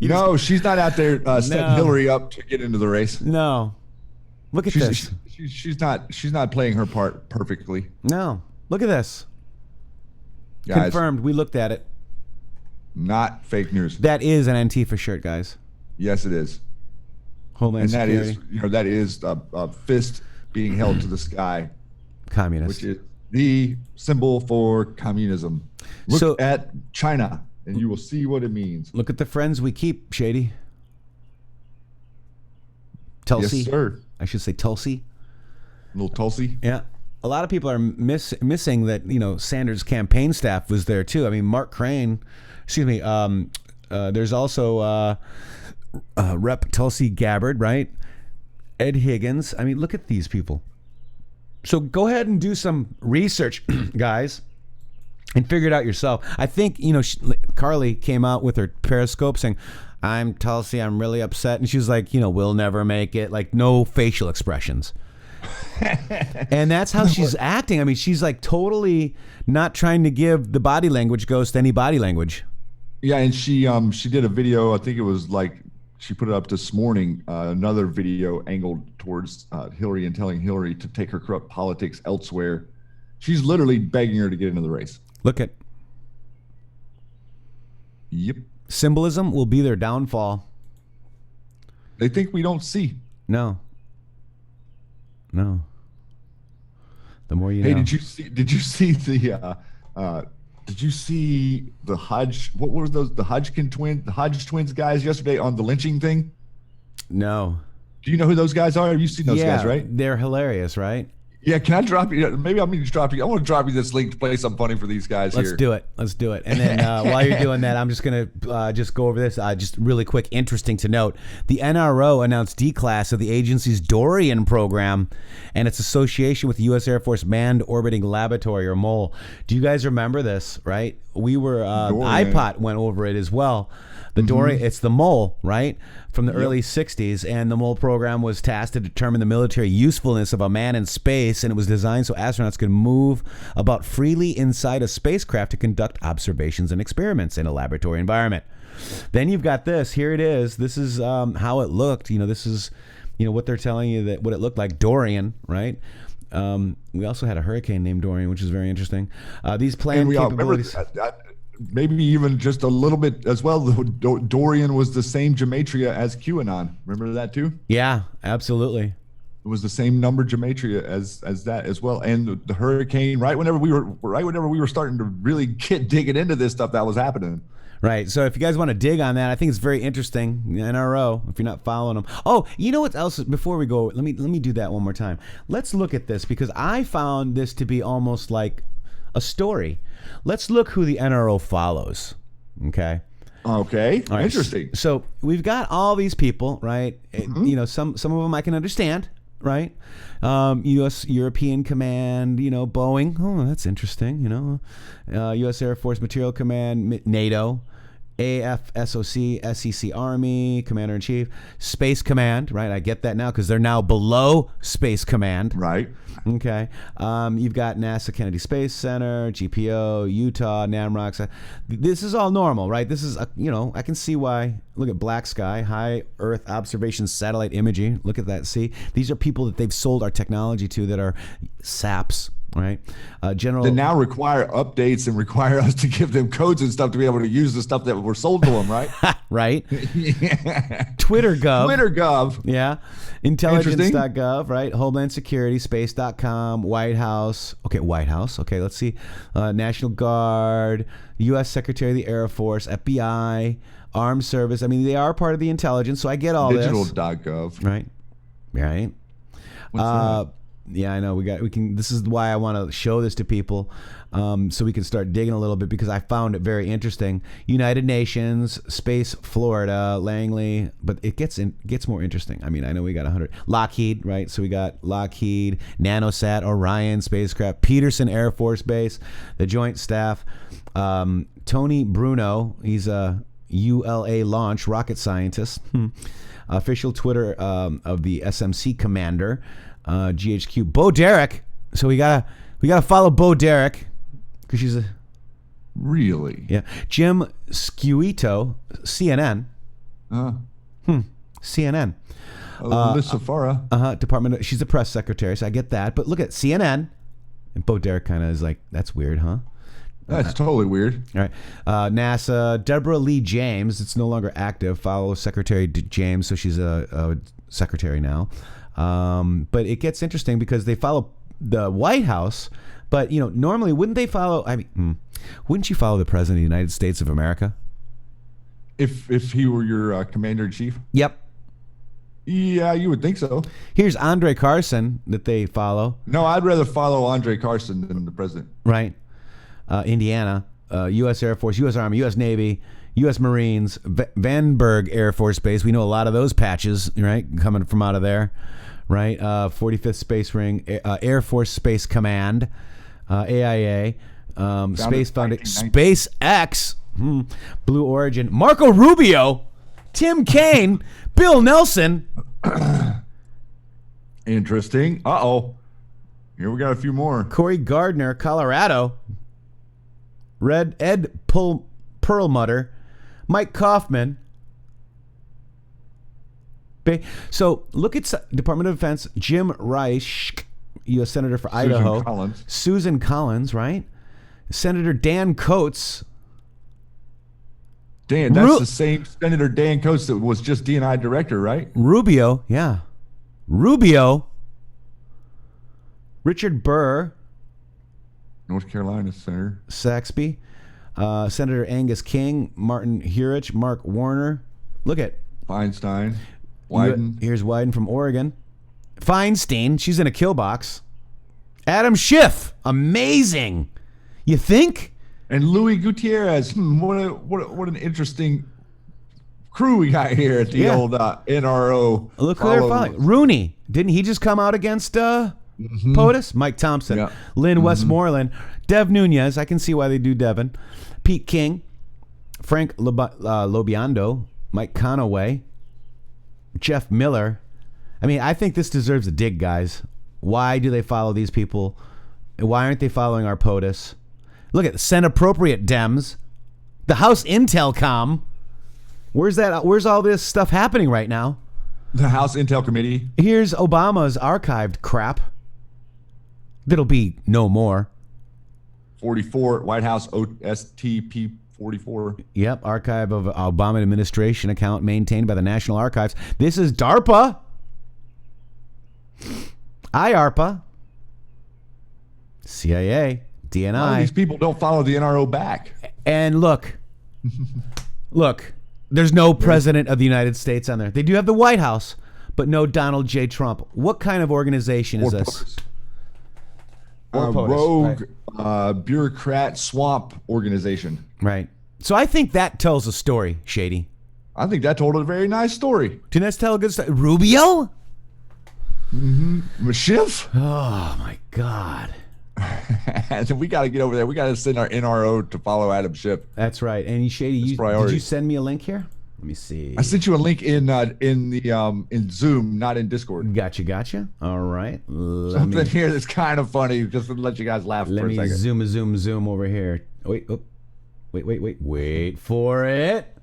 No, she's not out there setting Hillary up to get into the race. No. Look at this. She's not playing her part perfectly. No. Look at this. Guys, confirmed. We looked at it. Not fake news. That is an Antifa shirt, guys. Yes, it is. Homeland Security. That is a fist being held to the sky. Communist. Which is the symbol for communism. Look at China, and you will see what it means. Look at the friends we keep, Shady. Tulsi. Yes, sir. I should say Tulsi. Little Tulsi. Yeah. A lot of people are missing that, Sanders' campaign staff was there too. I mean, Mark Crane, there's also Rep. Tulsi Gabbard, right? Ed Higgins. I mean, look at these people. So go ahead and do some research, guys, and figure it out yourself. I think, Carly came out with her Periscope saying, I'm Tulsi, I'm really upset. And she was like, we'll never make it. Like, no facial expressions. And that's how she's acting. I mean, she's like totally not trying to give the body language ghost any body language. Yeah, and she did a video. I think it was like she put it up this morning. Another video angled towards Hillary and telling Hillary to take her corrupt politics elsewhere. She's literally begging her to get into the race. Look at. Yep. Symbolism will be their downfall. They think we don't see. No. The more you know. Hey, did you see the Hodge? What were those? The Hodge twins guys yesterday on the lynching thing? No. Do you know who those guys are? Have you seen those guys? Right? They're hilarious, right? Yeah, can I drop you? Maybe I'm going to drop you. I want to drop you this link to play something funny for these guys here. Let's do it. And then while you're doing that, I'm just going to just go over this. Just really quick, interesting to note. The NRO announced D-Class of the agency's Dorian program and its association with the U.S. Air Force Manned Orbiting Laboratory, or MOLE. Do you guys remember this, right? We were, iPod went over it as well. The Dorian, it's the MOLE, right? From the early 60s, and the MOLE program was tasked to determine the military usefulness of a man in space, and it was designed so astronauts could move about freely inside a spacecraft to conduct observations and experiments in a laboratory environment. Then you've got this. Here it is. This is how it looked. This is what they're telling you, that what it looked like, Dorian, right? We also had a hurricane named Dorian, which is very interesting. These planned capabilities. Maybe even just a little bit as well. Dorian was the same gematria as QAnon. Remember that too? Yeah, absolutely. It was the same number gematria as that as well. And the hurricane, right whenever we were starting to really get digging into this stuff, that was happening. Right. So if you guys want to dig on that, I think it's very interesting. NRO, if you're not following them. Oh, you know what else? Before we go, let me do that one more time. Let's look at this, because I found this to be almost like a story. Let's look who the NRO follows. Okay. Okay. All right. Interesting. So we've got all these people, right? Mm-hmm. Some of them I can understand, right? U.S. European Command, Boeing. Oh, that's interesting. U.S. Air Force Material Command, NATO, AFSOC, SEC Army, Commander-in-Chief, Space Command, right? I get that now because they're now below Space Command. Right. Okay. You've got NASA Kennedy Space Center, GPO, Utah, NAMROC. This is all normal, right? This is, I can see why. Look at Black Sky, High Earth Observation Satellite Imaging. Look at that. See, these are people that they've sold our technology to that are SAPs. Right, General. They now require updates and require us to give them codes and stuff to be able to use the stuff that were sold to them, right? Right. Yeah. Twitter Gov. Yeah. Intelligence.gov, right? Homeland Security, Space.com, White House. Okay, White House. Okay, let's see. National Guard, U.S. Secretary of the Air Force, FBI, Armed Service. I mean, they are part of the intelligence, so I get all this. Digital.gov. Right. Right. What's that? Yeah, I know. We can. This is why I want to show this to people, so we can start digging a little bit, because I found it very interesting. United Nations, Space Florida, Langley, but it gets more interesting. I mean, I know we got 100. Lockheed, right? So we got Lockheed, Nanosat, Orion spacecraft, Peterson Air Force Base, the Joint Staff, Tony Bruno. He's a ULA launch rocket scientist. Official Twitter of the SMC commander. GHQ, Bo Derek. So we gotta follow Bo Derek, because she's a really Jim Scuito, CNN. CNN. Alyssa Farah. Department. She's the press secretary, so I get that. But look at CNN, and Bo Derek kind of is like, that's weird, huh? That's totally weird. All right. NASA, Deborah Lee James. It's no longer active. Follow Secretary James, so she's a secretary now. But it gets interesting because they follow the White House, but normally wouldn't they follow? I mean, wouldn't you follow the President of the United States of America? If he were your commander in chief? Yep. Yeah, you would think so. Here's Andre Carson that they follow. No, I'd rather follow Andre Carson than the president. Right. Indiana, U.S. Air Force, U.S. Army, U.S. Navy, U.S. Marines, Vandenberg Air Force Base. We know a lot of those patches, right, coming from out of there. Right, 45th Space Ring, Air Force Space Command, AIA, Space Foundation, SpaceX, Blue Origin, Marco Rubio, Tim Kaine, Bill Nelson. Interesting. Here we got a few more. Corey Gardner, Colorado. Ed Perlmutter, Mike Kaufman. So look at Department of Defense, Jim Reich, U.S. Senator for Idaho. Susan Collins, right? Senator Dan Coates. Dan, that's the same Senator Dan Coates that was just D&I director, right? Rubio, yeah. Rubio. Richard Burr. North Carolina Senator. Saxby. Senator Angus King, Martin Hurich, Mark Warner. Look at Feinstein. Wyden. Here's Wyden from Oregon. Feinstein, she's in a kill box. Adam Schiff, amazing. You think? And Louis Gutierrez. What an interesting crew we got here at the old NRO. Look who they're following. Rooney, didn't he just come out against POTUS? Mike Thompson, Lynn Westmoreland, Dev Nunez. I can see why they do Devin. Pete King, Frank Lobiando, Mike Conaway, Jeff Miller. I mean, I think this deserves a dig, guys. Why do they follow these people? Why aren't they following our POTUS? Look at send appropriate Dems. The House Intelcom. Where's all this stuff happening right now? The House Intel Committee. Here's Obama's archived crap. That'll be no more. 44, White House OSTP 44. Yep, archive of Obama administration account maintained by the National Archives. This is DARPA. IARPA. CIA. DNI. A lot of these people don't follow the NRO back. And look, there's no president of the United States on there. They do have the White House, but no Donald J. Trump. What kind of organization is this? Rogue bureaucrat swamp organization. Right. So I think that tells a story, Shady. I think that told a very nice story. Didn't that tell a good story? Rubio? Schiff? Oh, my God. We got to get over there. We got to send our NRO to follow Adam Schiff. That's right. And Shady, did you send me a link here? Let me see. I sent you a link in Zoom, not in Discord. Gotcha. All right. Something here that's kind of funny, just to let you guys laugh for a second. Let me zoom over here. Wait for it.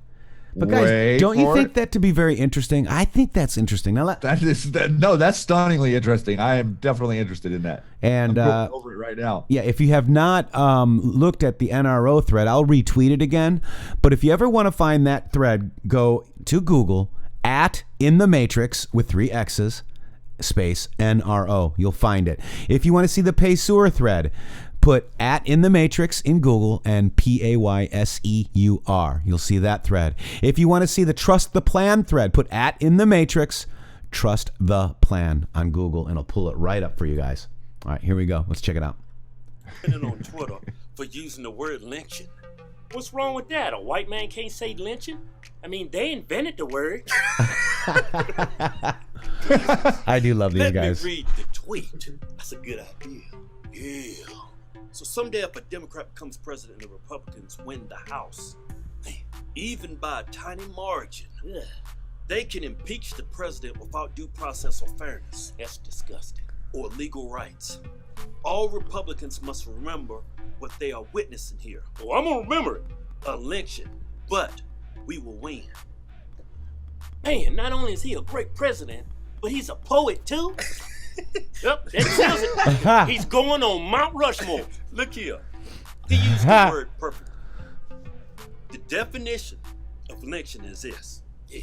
But guys, don't you think that to be very interesting? I think that's interesting. Now that's stunningly interesting. I am definitely interested in that. And I'm going over it right now. Yeah, if you have not looked at the NRO thread, I'll retweet it again. But if you ever want to find that thread, go to Google @in the Matrixxx with 3 X's space NRO. You'll find it. If you want to see the Payseur thread, put @in the Matrixxx in Google and PAYSEUR. You'll see that thread. If you want to see the Trust the Plan thread, put @in the Matrixxx, Trust the Plan on Google, and it'll pull it right up for you guys. All right, here we go. Let's check it out. On Twitter for using the word lynching. What's wrong with that? A white man can't say lynching? I mean, they invented the word. I do love these guys. Let me read the tweet. That's a good idea. Yeah. So someday if a Democrat becomes president and the Republicans win the House, even by a tiny margin, they can impeach the president without due process or fairness. That's disgusting. Or legal rights. All Republicans must remember what they are witnessing here. Oh, I'm gonna remember it. A lynching. But we will win. Man, not only is he a great president, but he's a poet too. Yep, that sounds it. He's going on Mount Rushmore. Look here. He used the word perfect. The definition of lynching is this. Yeah.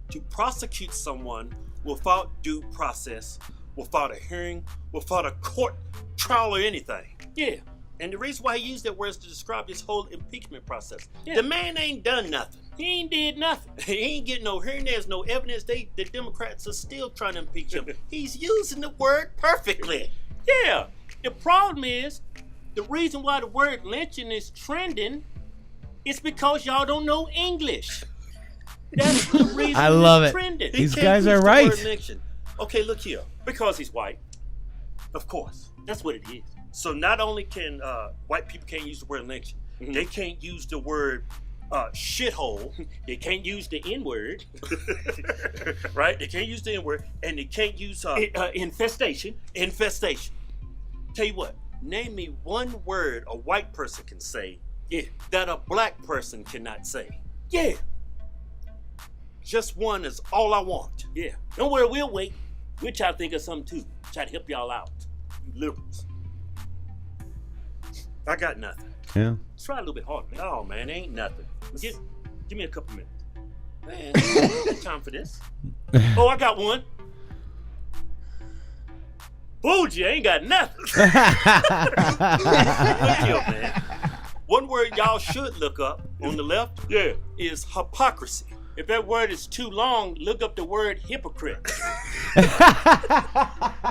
To prosecute someone without due process, without a hearing, without a court trial or anything. Yeah. And the reason why he used that word is to describe this whole impeachment process. Yeah. The man ain't done nothing. He ain't did nothing. He ain't getting no hearing. There's no evidence. The Democrats are still trying to impeach him. He's using the word perfectly. Yeah. The problem is, the reason why the word lynching is trending is because y'all don't know English. That's the reason I love it's it. trending. These guys are right. Okay, look here. Because he's white. Of course. That's what it is. So not only can white people can't use the word lynching, they can't use the word shithole. They can't use the N-word. Right? They can't use the N-word. And they can't use infestation. Infestation. Tell you what, name me one word a white person can say that a black person cannot say. Yeah. Just one is all I want. Yeah. Don't worry, we'll wait. We'll try to think of something too. Try to help y'all out. You liberals. I got nothing. Yeah. Let's try a little bit harder. Oh man, ain't nothing. Give me a couple minutes. Man, time for this. Oh, I got one. Bougie, I ain't got nothing. Look here, man. One word y'all should look up on the left is hypocrisy. If that word is too long, look up the word hypocrite.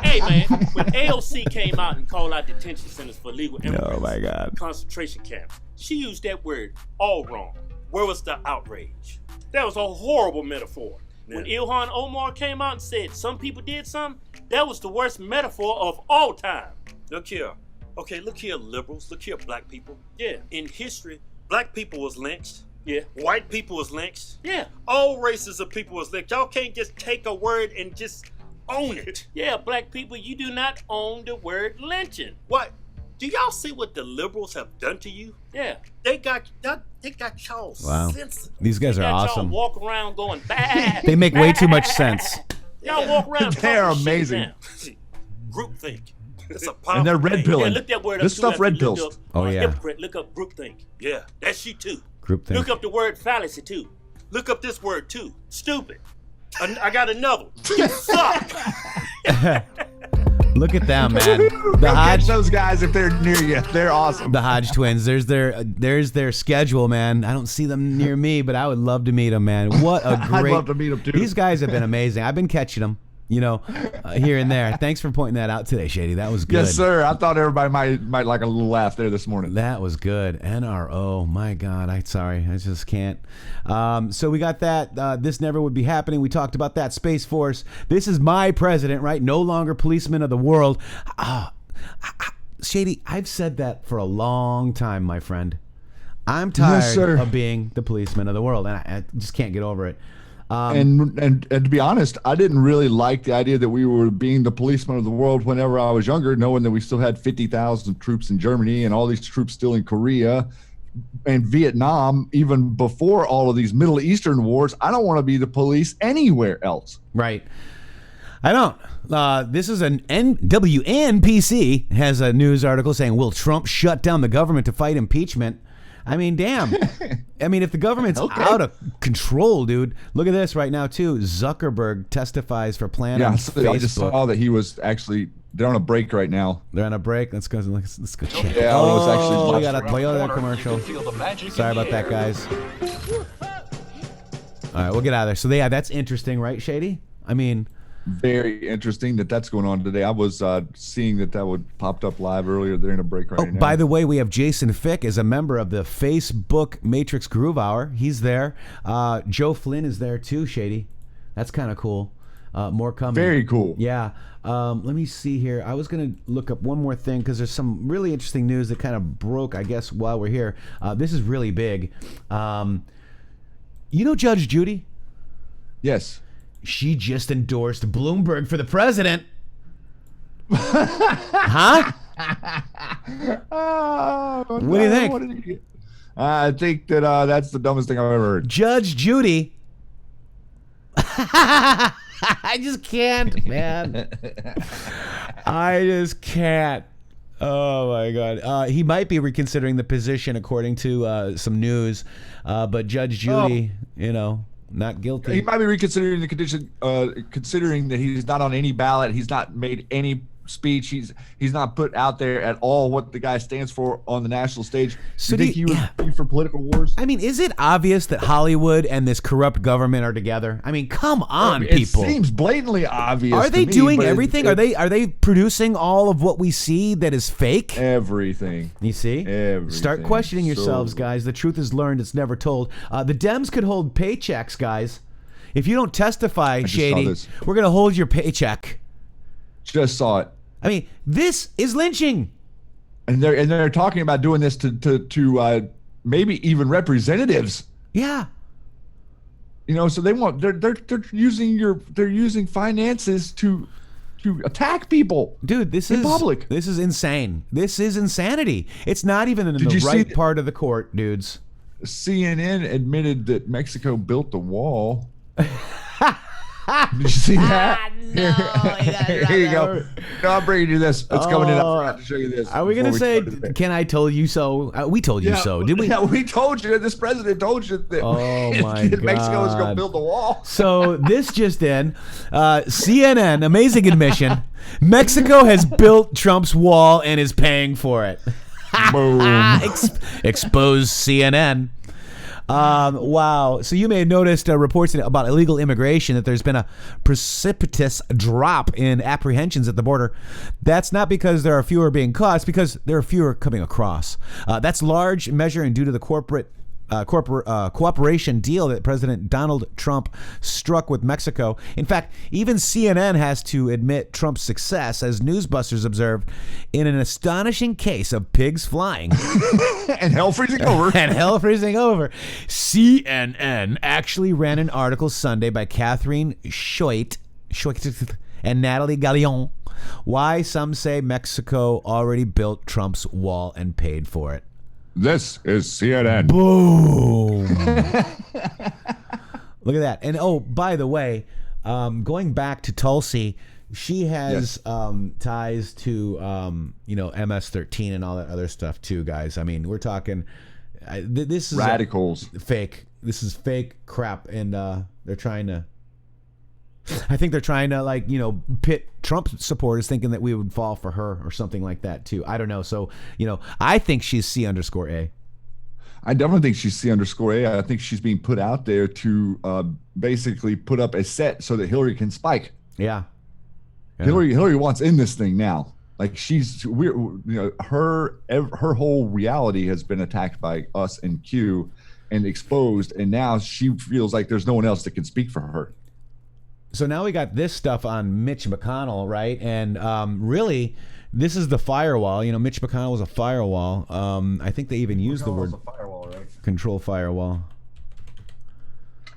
Hey man, when AOC came out and called out detention centers for illegal immigrants, oh my God, concentration camps, she used that word all wrong. Where was the outrage? That was a horrible metaphor. Yeah. When Ilhan Omar came out and said some people did something, that was the worst metaphor of all time. Look here. Okay, look here, liberals. Look here, black people. Yeah. In history, black people was lynched. Yeah. White people was lynched. Yeah. All races of people was lynched. Y'all can't just take a word and just own it. Yeah, black people, you do not own the word lynching. What? Do y'all see what the liberals have done to you? Yeah. They got y'all sensitive. These guys are Got awesome. Y'all walk around going bad. They make way too much sense. Y'all walk around. They are talking shit amazing. now. Groupthink. It's a powerful And they're red thing. pilling. Yeah, look that word up. This too stuff after red you look pills. up, Oh, yeah. Hypocrite. Look up groupthink. Yeah, that's you too. Group thing. Look up the word fallacy too. Look up this word too. Stupid. I got another one. You suck. Look at them, man. Go The catch Hodge, those guys if they're near you. They're awesome. the Hodge twins. There's their schedule, man. I don't see them near me, but I would love to meet them, man. What a I'd great. love to meet them too. These guys have been amazing. I've been catching them, here and there. Thanks for pointing that out today, Shady. That was good. Yes, sir. I thought everybody might like a little laugh there this morning. That was good. NRO. My God. I just can't. So we got that. This never would be happening. We talked about that. Space Force. This is my president, right? No longer policeman of the world. Shady, I've said that for a long time, my friend. I'm Yes, sir. tired of being the policeman of the world, and I just can't get over it. And to be honest, I didn't really like the idea that we were being the policeman of the world whenever I was younger, knowing that we still had 50,000 troops in Germany and all these troops still in Korea and Vietnam, even before all of these Middle Eastern wars. I don't want to be the police anywhere else. Right. I don't. This is an WNPC has a news article saying, will Trump shut down the government to fight impeachment? I mean, damn. I mean, if the government's out of control, dude, look at this right now, too. Zuckerberg testifies for plan on Facebook. I just saw that he was actually, they're on a break right now. They're on a break. Let's go check. Yeah, it was actually we got to play that commercial. Sorry about that, guys. All right, we'll get out of there. So, yeah, that's interesting, right, Shady? I mean... Very interesting that's going on today. I was seeing that would popped up live earlier. They're in a break right now. By the way, we have Jason Fick as a member of the Facebook Matrixxx Groove Hour. He's there. Joe Flynn is there too, Shady. That's kind of cool. More coming. Very cool. Yeah. Let me see here. I was going to look up one more thing because there's some really interesting news that kind of broke, I guess, while we're here. This is really big. Judge Judy? Yes. She just endorsed Bloomberg for the president. Huh? What do you think? I think that that's the dumbest thing I've ever heard. Judge Judy. I just can't, man. I just can't. Oh my God. He might be reconsidering the position according to some news, but Judge Judy, not guilty. He might be reconsidering the condition, considering that he's not on any ballot. He's not made any speech. He's not put out there at all what the guy stands for on the national stage. So do you think he would be for political wars? I mean, is it obvious that Hollywood and this corrupt government are together? I mean, come on, people. It seems blatantly obvious. Are they to me, doing but everything? Are they producing all of what we see that is fake? Everything. You see? Everything. Start questioning yourselves, So- guys. The truth is learned; it's never told. The Dems could hold paychecks, guys. If you don't testify, just Shady, saw this. we're gonna hold your paycheck. Just saw it. I mean, this is lynching. And they're talking about doing this to maybe even representatives. Yeah. So they're using finances to attack people. Dude, this in is public. This is insane. This is insanity. It's not even in Did the you see right part of the court, dudes. CNN admitted that Mexico built the wall. Did you see that? No, Here you go. No, I'm bringing you this. It's coming in. I forgot to show you this. Are we going to before say, started. can I tell you so? We told you so, did we? Yeah, we told you. This president told you that Oh, my Mexico was going God. to build the wall. So this just in, CNN, amazing admission, Mexico has built Trump's wall and is paying for it. Boom. Expose CNN. Wow. So you may have noticed reports about illegal immigration that there's been a precipitous drop in apprehensions at the border. That's not because there are fewer being caught. It's because there are fewer coming across. That's large measure and due to the cooperation deal that President Donald Trump struck with Mexico. In fact, even CNN has to admit Trump's success, as Newsbusters observed, in an astonishing case of pigs flying. And hell freezing over. And hell freezing over. CNN actually ran an article Sunday by Catherine Scheucht and Natalie Gallon why some say Mexico already built Trump's wall and paid for it. This is CNN. Boom. Look at that. And oh, by the way, going back to Tulsi, she has ties to MS-13 and all that other stuff too, guys. I mean, we're talking this is radicals. Fake. This is fake crap, and they're trying to. I think they're trying to pit Trump supporters, thinking that we would fall for her or something like that too. I don't know. So I think she's C_A. I definitely think she's C_A. I think she's being put out there to basically put up a set so that Hillary can spike. Yeah. Hillary wants in this thing now. Like her whole reality has been attacked by us and Q and exposed, and now she feels like there's no one else that can speak for her. So now we got this stuff on Mitch McConnell, right? And really, this is the firewall. Mitch McConnell was a firewall. I think they even used the word firewall, right? Control firewall.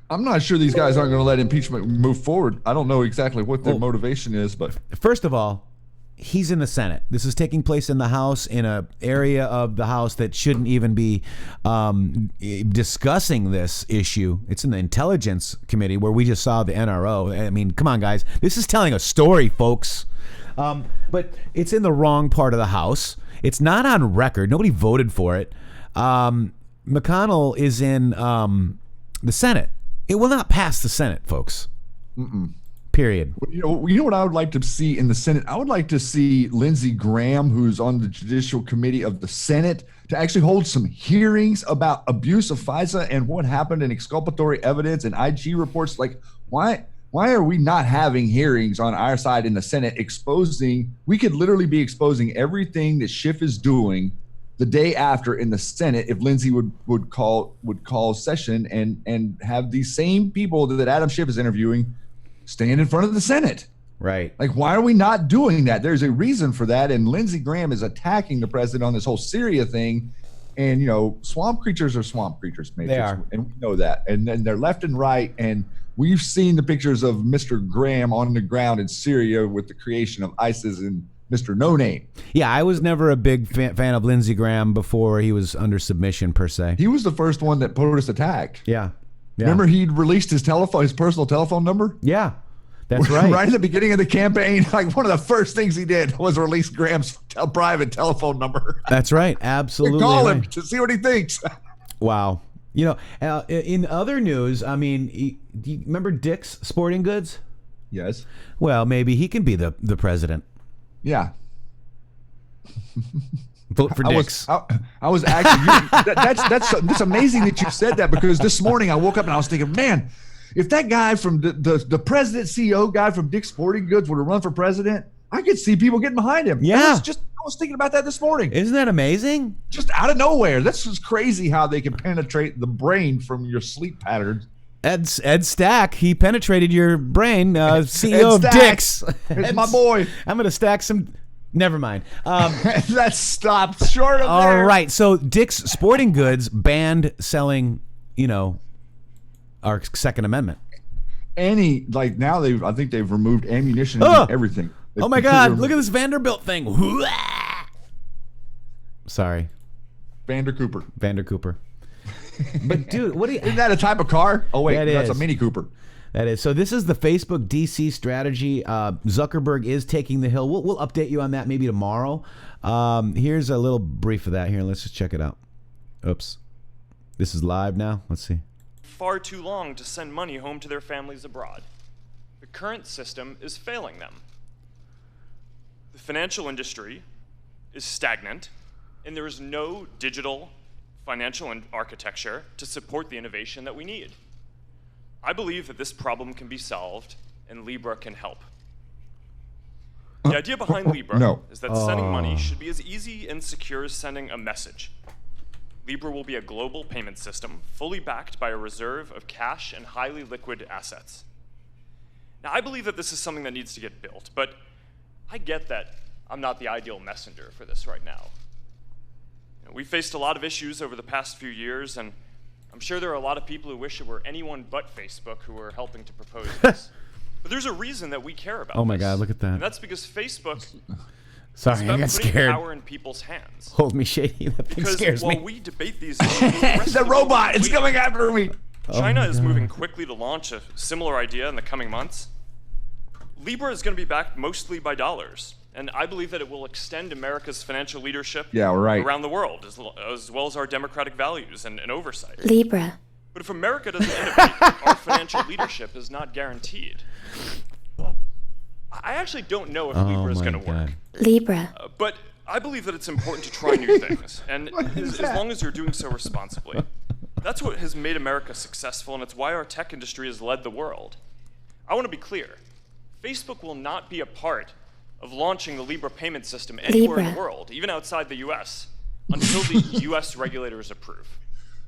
I'm not sure these guys aren't going to let impeachment move forward. I don't know exactly what their motivation is, but first of all, he's in the Senate. This is taking place in the House, in an area of the House that shouldn't even be discussing this issue. It's in the Intelligence Committee where we just saw the NRO. I mean, come on, guys. This is telling a story, folks. But it's in the wrong part of the House. It's not on record. Nobody voted for it. McConnell is in the Senate. It will not pass the Senate, folks. Period. You know what I would like to see in the Senate? I would like to see Lindsey Graham, who's on the Judicial Committee of the Senate, to actually hold some hearings about abuse of FISA and what happened in exculpatory evidence and IG reports. Like, why are we not having hearings on our side in the Senate exposing? We could literally be exposing everything that Schiff is doing the day after in the Senate if Lindsey would call session and have these same people that Adam Schiff is interviewing stand in front of the Senate. Right. Like, why are we not doing that? There's a reason for that. And Lindsey Graham is attacking the president on this whole Syria thing. And, swamp creatures are swamp creatures, Matrixxx. They are. And we know that. And then they're left and right. And we've seen the pictures of Mr. Graham on the ground in Syria with the creation of ISIS and Mr. No Name. Yeah, I was never a big fan of Lindsey Graham before he was under submission, per se. He was the first one that POTUS attacked. Yeah. Remember, he'd released his personal telephone number? Yeah, that's right. Right at the beginning of the campaign, like one of the first things he did was release Graham's private telephone number. That's right. Absolutely. Call him to see what he thinks. Wow. In other news, I mean, do you remember Dick's Sporting Goods? Yes. Well, maybe he can be the president. Yeah. Vote for Dick's. I was actually that's amazing that you said that, because this morning I woke up and I was thinking, man, if that guy from the president CEO guy from Dick's Sporting Goods would have run for president, I could see people getting behind him. Yeah. I was thinking about that this morning. Isn't that amazing? Just out of nowhere. That's just crazy how they can penetrate the brain from your sleep patterns. Ed Stack, he penetrated your brain. CEO of Dick's. It's my boy. I'm going to stack some. Never mind. That stopped short of all there. All right. So Dick's Sporting Goods banned selling, our Second Amendment. Now I think they've removed ammunition and everything. Oh my God! Look at this Vanderbilt thing. Sorry, Vander Cooper. But dude, isn't that a type of car? Oh wait, that's a Mini Cooper. That is. So this is the Facebook DC strategy. Zuckerberg is taking the hill. We'll update you on that maybe tomorrow. Here's a little brief of that. Here, let's just check it out. Oops. This is live now. Let's see. Far too long to send money home to their families abroad. The current system is failing them. The financial industry is stagnant, and there is no digital financial architecture to support the innovation that we need. I believe that this problem can be solved, and Libra can help. The idea behind Libra is that sending money should be as easy and secure as sending a message. Libra will be a global payment system, fully backed by a reserve of cash and highly liquid assets. Now, I believe that this is something that needs to get built, but I get that I'm not the ideal messenger for this right now. We've faced a lot of issues over the past few years, and I'm sure there are a lot of people who wish it were anyone but Facebook who were helping to propose this. But there's a reason that we care about Oh my this. God, look at that. And that's because Facebook is Sorry, I about got putting scared. power in people's hands. Hold me, Shady. That thing Because scares while me. we debate these issues, the rest It's a of the world robot. is It's waiting. coming after me. China my is God. moving quickly to launch a similar idea in the coming months. Libra is going to be backed mostly by dollars, and I believe that it will extend America's financial leadership right. around the world, as well as our democratic values and oversight. Libra. But if America doesn't innovate, our financial leadership is not guaranteed. I actually don't know if Libra is my going to work. God. Libra. But I believe that it's important to try new things, and as long as you're doing so responsibly. That's what has made America successful, and it's why our tech industry has led the world. I want to be clear. Facebook will not be a part of launching the Libra payment system anywhere in the Libra. world, even outside the US, until the US regulators approve.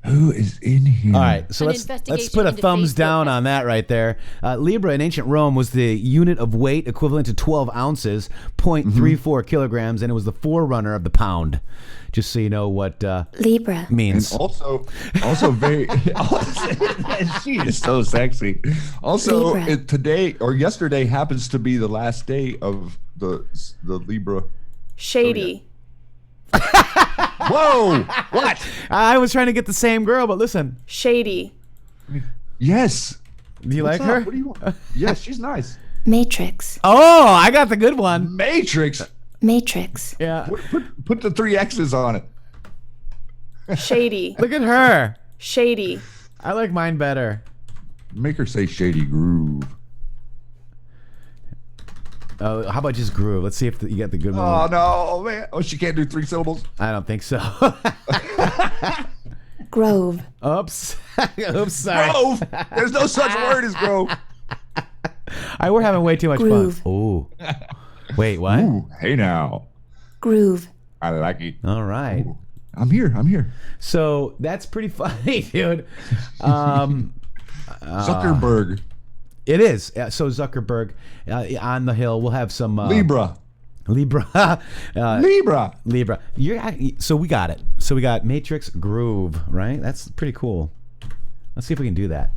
Who is in here? All right, so An let's investigation put a into thumbs Facebook down has- on that right there. Libra in ancient Rome was the unit of weight equivalent to 12 ounces, 0.34 kilograms, and it was the forerunner of the pound. Just so you know what Libra. And means. also very. She is so sexy. Also, Libra. today or yesterday happens to be the last day of the Libra. Shady. Whoa! What? I was trying to get the same girl, but listen. Shady. Yes. Do you What's like up? her? What do you want? Yes, she's nice. Matrixx. Oh, I got the good one. Matrixxx. Matrixx. Yeah. Put the 3 X's on it. Shady. Look at her. Shady. I like mine better. Make her say Shady Groove. How about just Groove? Let's see if you get the good one. Oh no, man! Oh, she can't do 3 syllables. I don't think so. Grove. Oops. Oops, sorry. Grove. There's no such word as Grove. We're having way too much Groove. fun. Ooh. Wait, what? Ooh, hey now, Groove. I like it. All right. Ooh, I'm here. So that's pretty funny, dude. Zuckerberg. It is. So Zuckerberg on the hill. We'll have some Libra. Libra. Libra. Libra. So we got it. So we got Matrixxx Groove, right? That's pretty cool. Let's see if we can do that.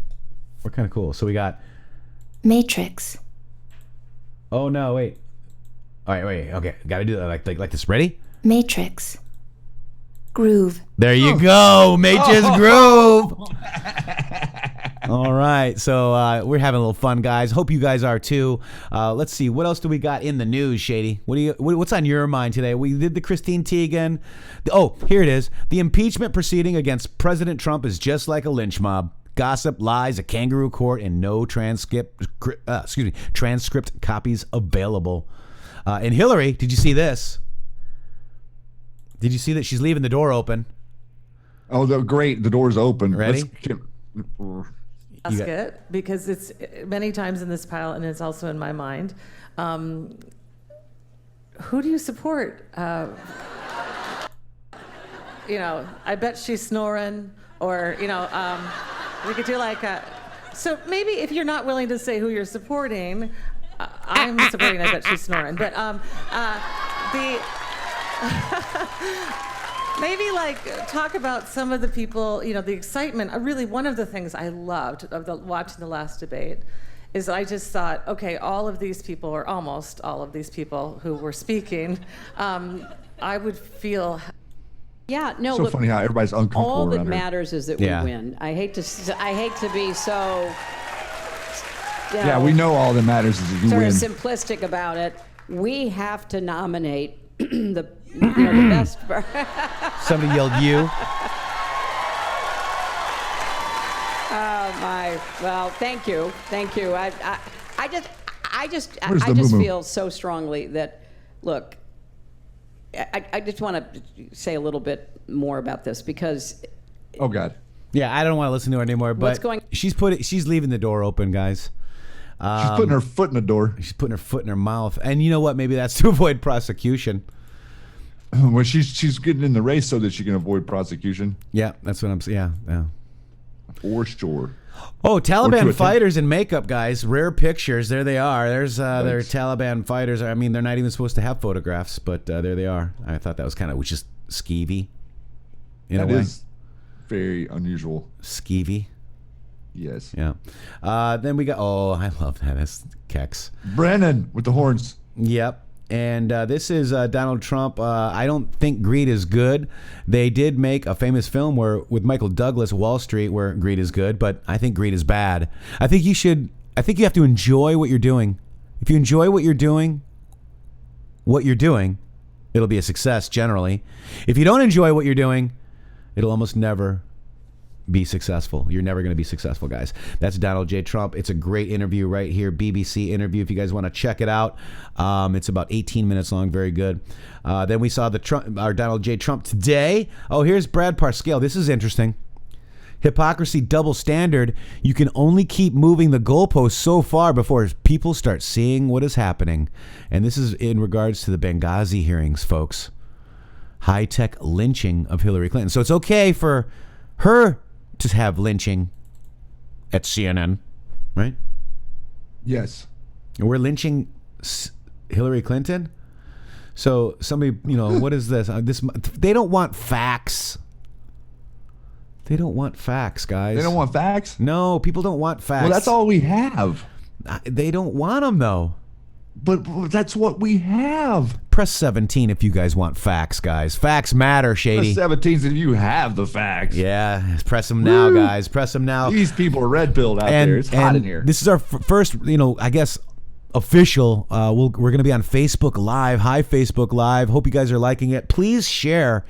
We're kind of cool. So we got. Matrixx. Oh no! Wait. All right. Wait. Okay. Got to do that like this. Ready? Matrixx. Groove. There you go, Matrixxx Groove. All right, so we're having a little fun, guys. Hope you guys are too. Let's see, what else do we got in the news, Shady? What's on your mind today? We did the Christine Teigen. Oh, here it is. The impeachment proceeding against President Trump is just like a lynch mob. Gossip, lies, a kangaroo court, and no transcript copies available. And Hillary, did you see this? Did you see that she's leaving the door open? Oh, great! The door's open. Ready? Ask it because it's many times in this pile, and it's also in my mind. Who do you support? I bet she's snoring, or we could do like a. So maybe if you're not willing to say who you're supporting, I'm supporting. I bet she's snoring, but maybe talk about some of the people, the excitement. Really, one of the things I loved watching the last debate is that I just thought, okay, all of these people, or almost all of these people who were speaking, I would feel. Yeah, no. So look, funny how everybody's uncomfortable all that around her. matters is that Yeah. we win. I hate to be so. Yeah, we know all that matters is that you Sort win. of simplistic about it. We have to nominate the best. Somebody yelled you. Oh my! Well, thank you. I just Where's the moo-moo? feel so strongly that, look, I just want to say a little bit more about this because. Oh God. Yeah, I don't want to listen to her anymore. But she's leaving the door open, guys. She's putting her foot in the door. She's putting her foot in her mouth, and you know what? Maybe that's to avoid prosecution. Well, she's getting in the race so that she can avoid prosecution. Yeah, that's what I'm saying. Yeah. For sure. Oh, Or Taliban to fighters in makeup, guys. Rare pictures. There they are. There's their Thanks. Taliban fighters. I mean, they're not even supposed to have photographs, but there they are. I thought that was kind of just skeevy. In That a way. is very unusual. Skeevy. Yes. Yeah. Then we got. Oh, I love that. That's Kex. Brennan with the horns. Yep. And this is Donald Trump. I don't think greed is good. They did make a famous film with Michael Douglas, Wall Street, where greed is good, but I think greed is bad. I think you have to enjoy what you're doing. If you enjoy what you're doing, it'll be a success generally. If you don't enjoy what you're doing, it'll almost never be successful. You're never going to be successful, guys. That's Donald J. Trump. It's a great interview right here, BBC interview. If you guys want to check it out, it's about 18 minutes long. Very good. Then we saw our Donald J. Trump today. Oh, here's Brad Parscale. This is interesting. Hypocrisy, double standard. You can only keep moving the goalposts so far before people start seeing what is happening. And this is in regards to the Benghazi hearings, folks. High-tech lynching of Hillary Clinton. So it's okay for her to have lynching at CNN, right? Yes. And we're lynching Hillary Clinton? So somebody, what is this? They don't want facts. They don't want facts, guys. They don't want facts? No, people don't want facts. Well, that's all we have. They don't want them, though. But that's what we have. Press 17 if you guys want facts, guys. Facts matter, Shady. Press 17 if you have the facts. Yeah, press them now, guys. Press them now. These people are red-pilled out there. It's hot in here. This is our first, I guess, official. We're going to be on Facebook Live. Hi, Facebook Live. Hope you guys are liking it. Please share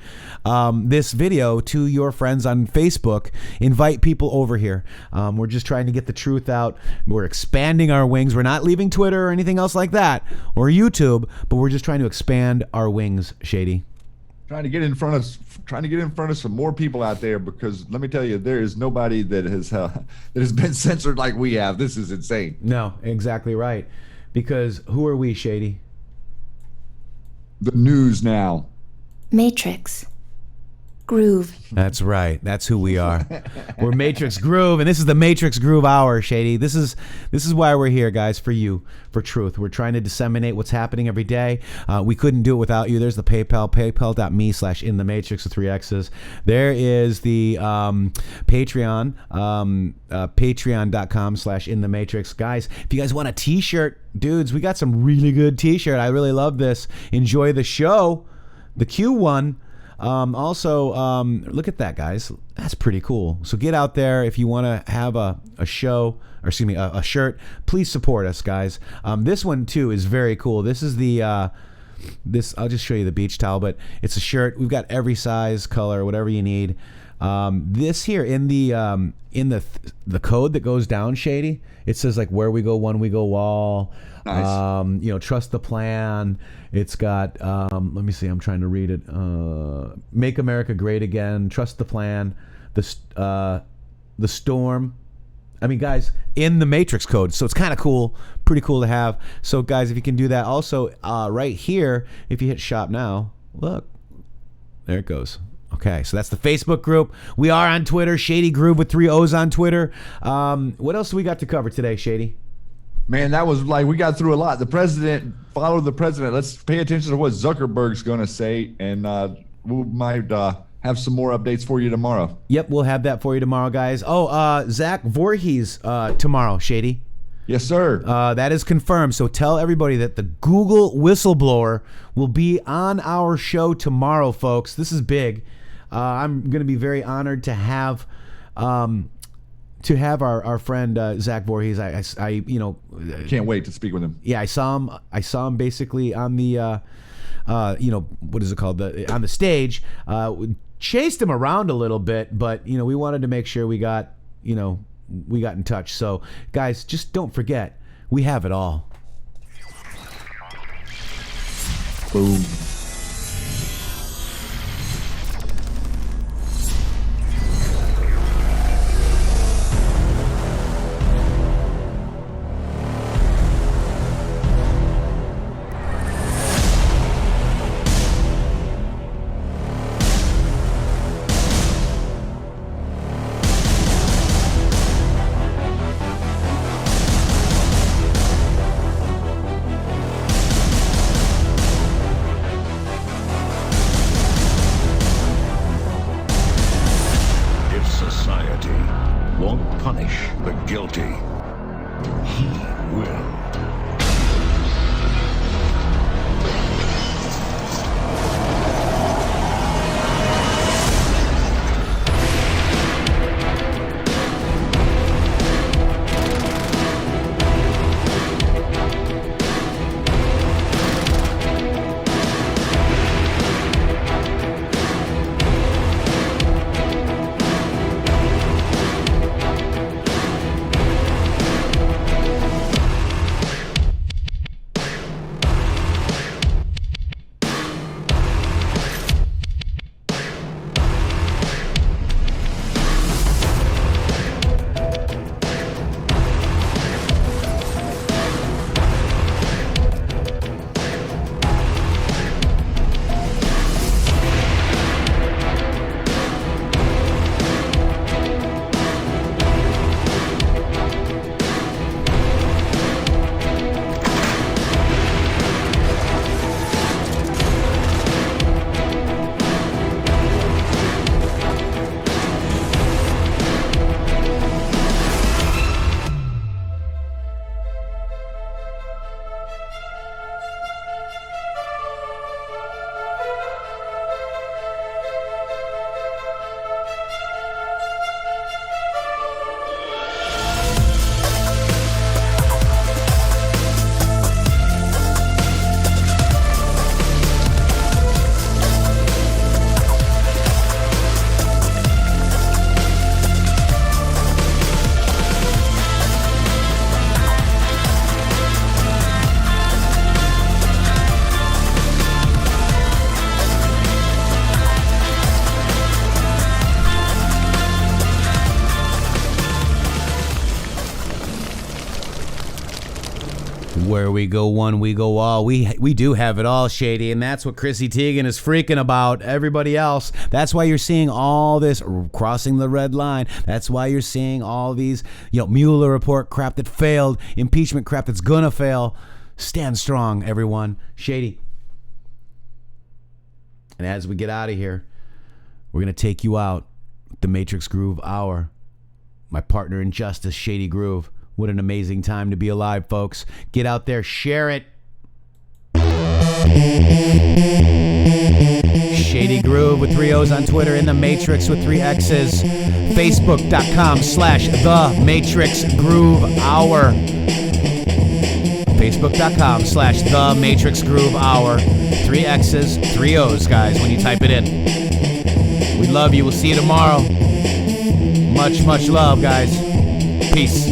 this video to your friends on Facebook. Invite people over here. We're just trying to get the truth out. We're expanding our wings. We're not leaving Twitter or anything else like that or YouTube, but we're just trying to expand our wings, Shady. Trying to get in front of some more people out there, because let me tell you, there is nobody that has been censored like we have. This is insane. No, exactly right. Because who are we, Shady? The news now. Matrixxx. Grooove. That's right. That's who we are. We're Matrixxx Grooove, and this is the Matrixxx Grooove Hour, Shady. This is why we're here, guys, for you, for truth. We're trying to disseminate what's happening every day. We couldn't do it without you. There's the PayPal, paypal.me/inthematrix with 3 X's. There is the Patreon, patreon.com/inthematrix. Guys, if you guys want a t-shirt, dudes, we got some really good t-shirt. I really love this. Enjoy the show. The Q one. Also, look at that, guys. That's pretty cool. So get out there if you want to have a shirt. Please support us, guys. This one too is very cool. This is the I'll just show you the beach towel, but it's a shirt. We've got every size, color, whatever you need. This here in the code that goes down, Shady. It says like where we go, one we go, wall. Nice. Trust the plan. It's got let me see, I'm trying to read it. Make America Great Again, trust the plan, the storm. I mean, guys, in the Matrixxx code. So it's kind of cool, pretty cool to have. So guys, if you can do that. Also, right here, if you hit shop now, look, there it goes. Okay, so that's the Facebook group. We are on Twitter, Shady Grooove with 3 O's on Twitter. What else do we got to cover today, Shady? Man, that was we got through a lot. The president, follow the president. Let's pay attention to what Zuckerberg's going to say, and we might have some more updates for you tomorrow. Yep, we'll have that for you tomorrow, guys. Oh, Zach Voorhees tomorrow, Shady. Yes, sir. That is confirmed. So tell everybody that the Google whistleblower will be on our show tomorrow, folks. This is big. I'm going to be very honored to have our friend Zach Voorhees. I can't wait to speak with him. Yeah, I saw him basically on the what is it called, on the stage. Chased him around a little bit, but we wanted to make sure we got in touch. So guys, just don't forget, we have it all. Boom. Won't punish the guilty. He will. Where we go one, we go all. We do have it all, Shady, and that's what Chrissy Teigen is freaking about. Everybody else, that's why you're seeing all this crossing the red line. That's why you're seeing all these, Mueller report crap that failed, impeachment crap that's gonna fail. Stand strong, everyone. Shady. And as we get out of here, we're gonna take you out with the Matrixxx Groove Hour. My partner in justice, Shady Groove. What an amazing time to be alive, folks. Get out there, share it. Shady Groove with 3 O's on Twitter, and the Matrixxx with 3 X's. Facebook.com/The Matrixxx Groove Hour. Facebook.com/The Matrixxx Groove Hour. 3 X's, 3 O's, guys, when you type it in. We love you. We'll see you tomorrow. Much, much love, guys. Peace.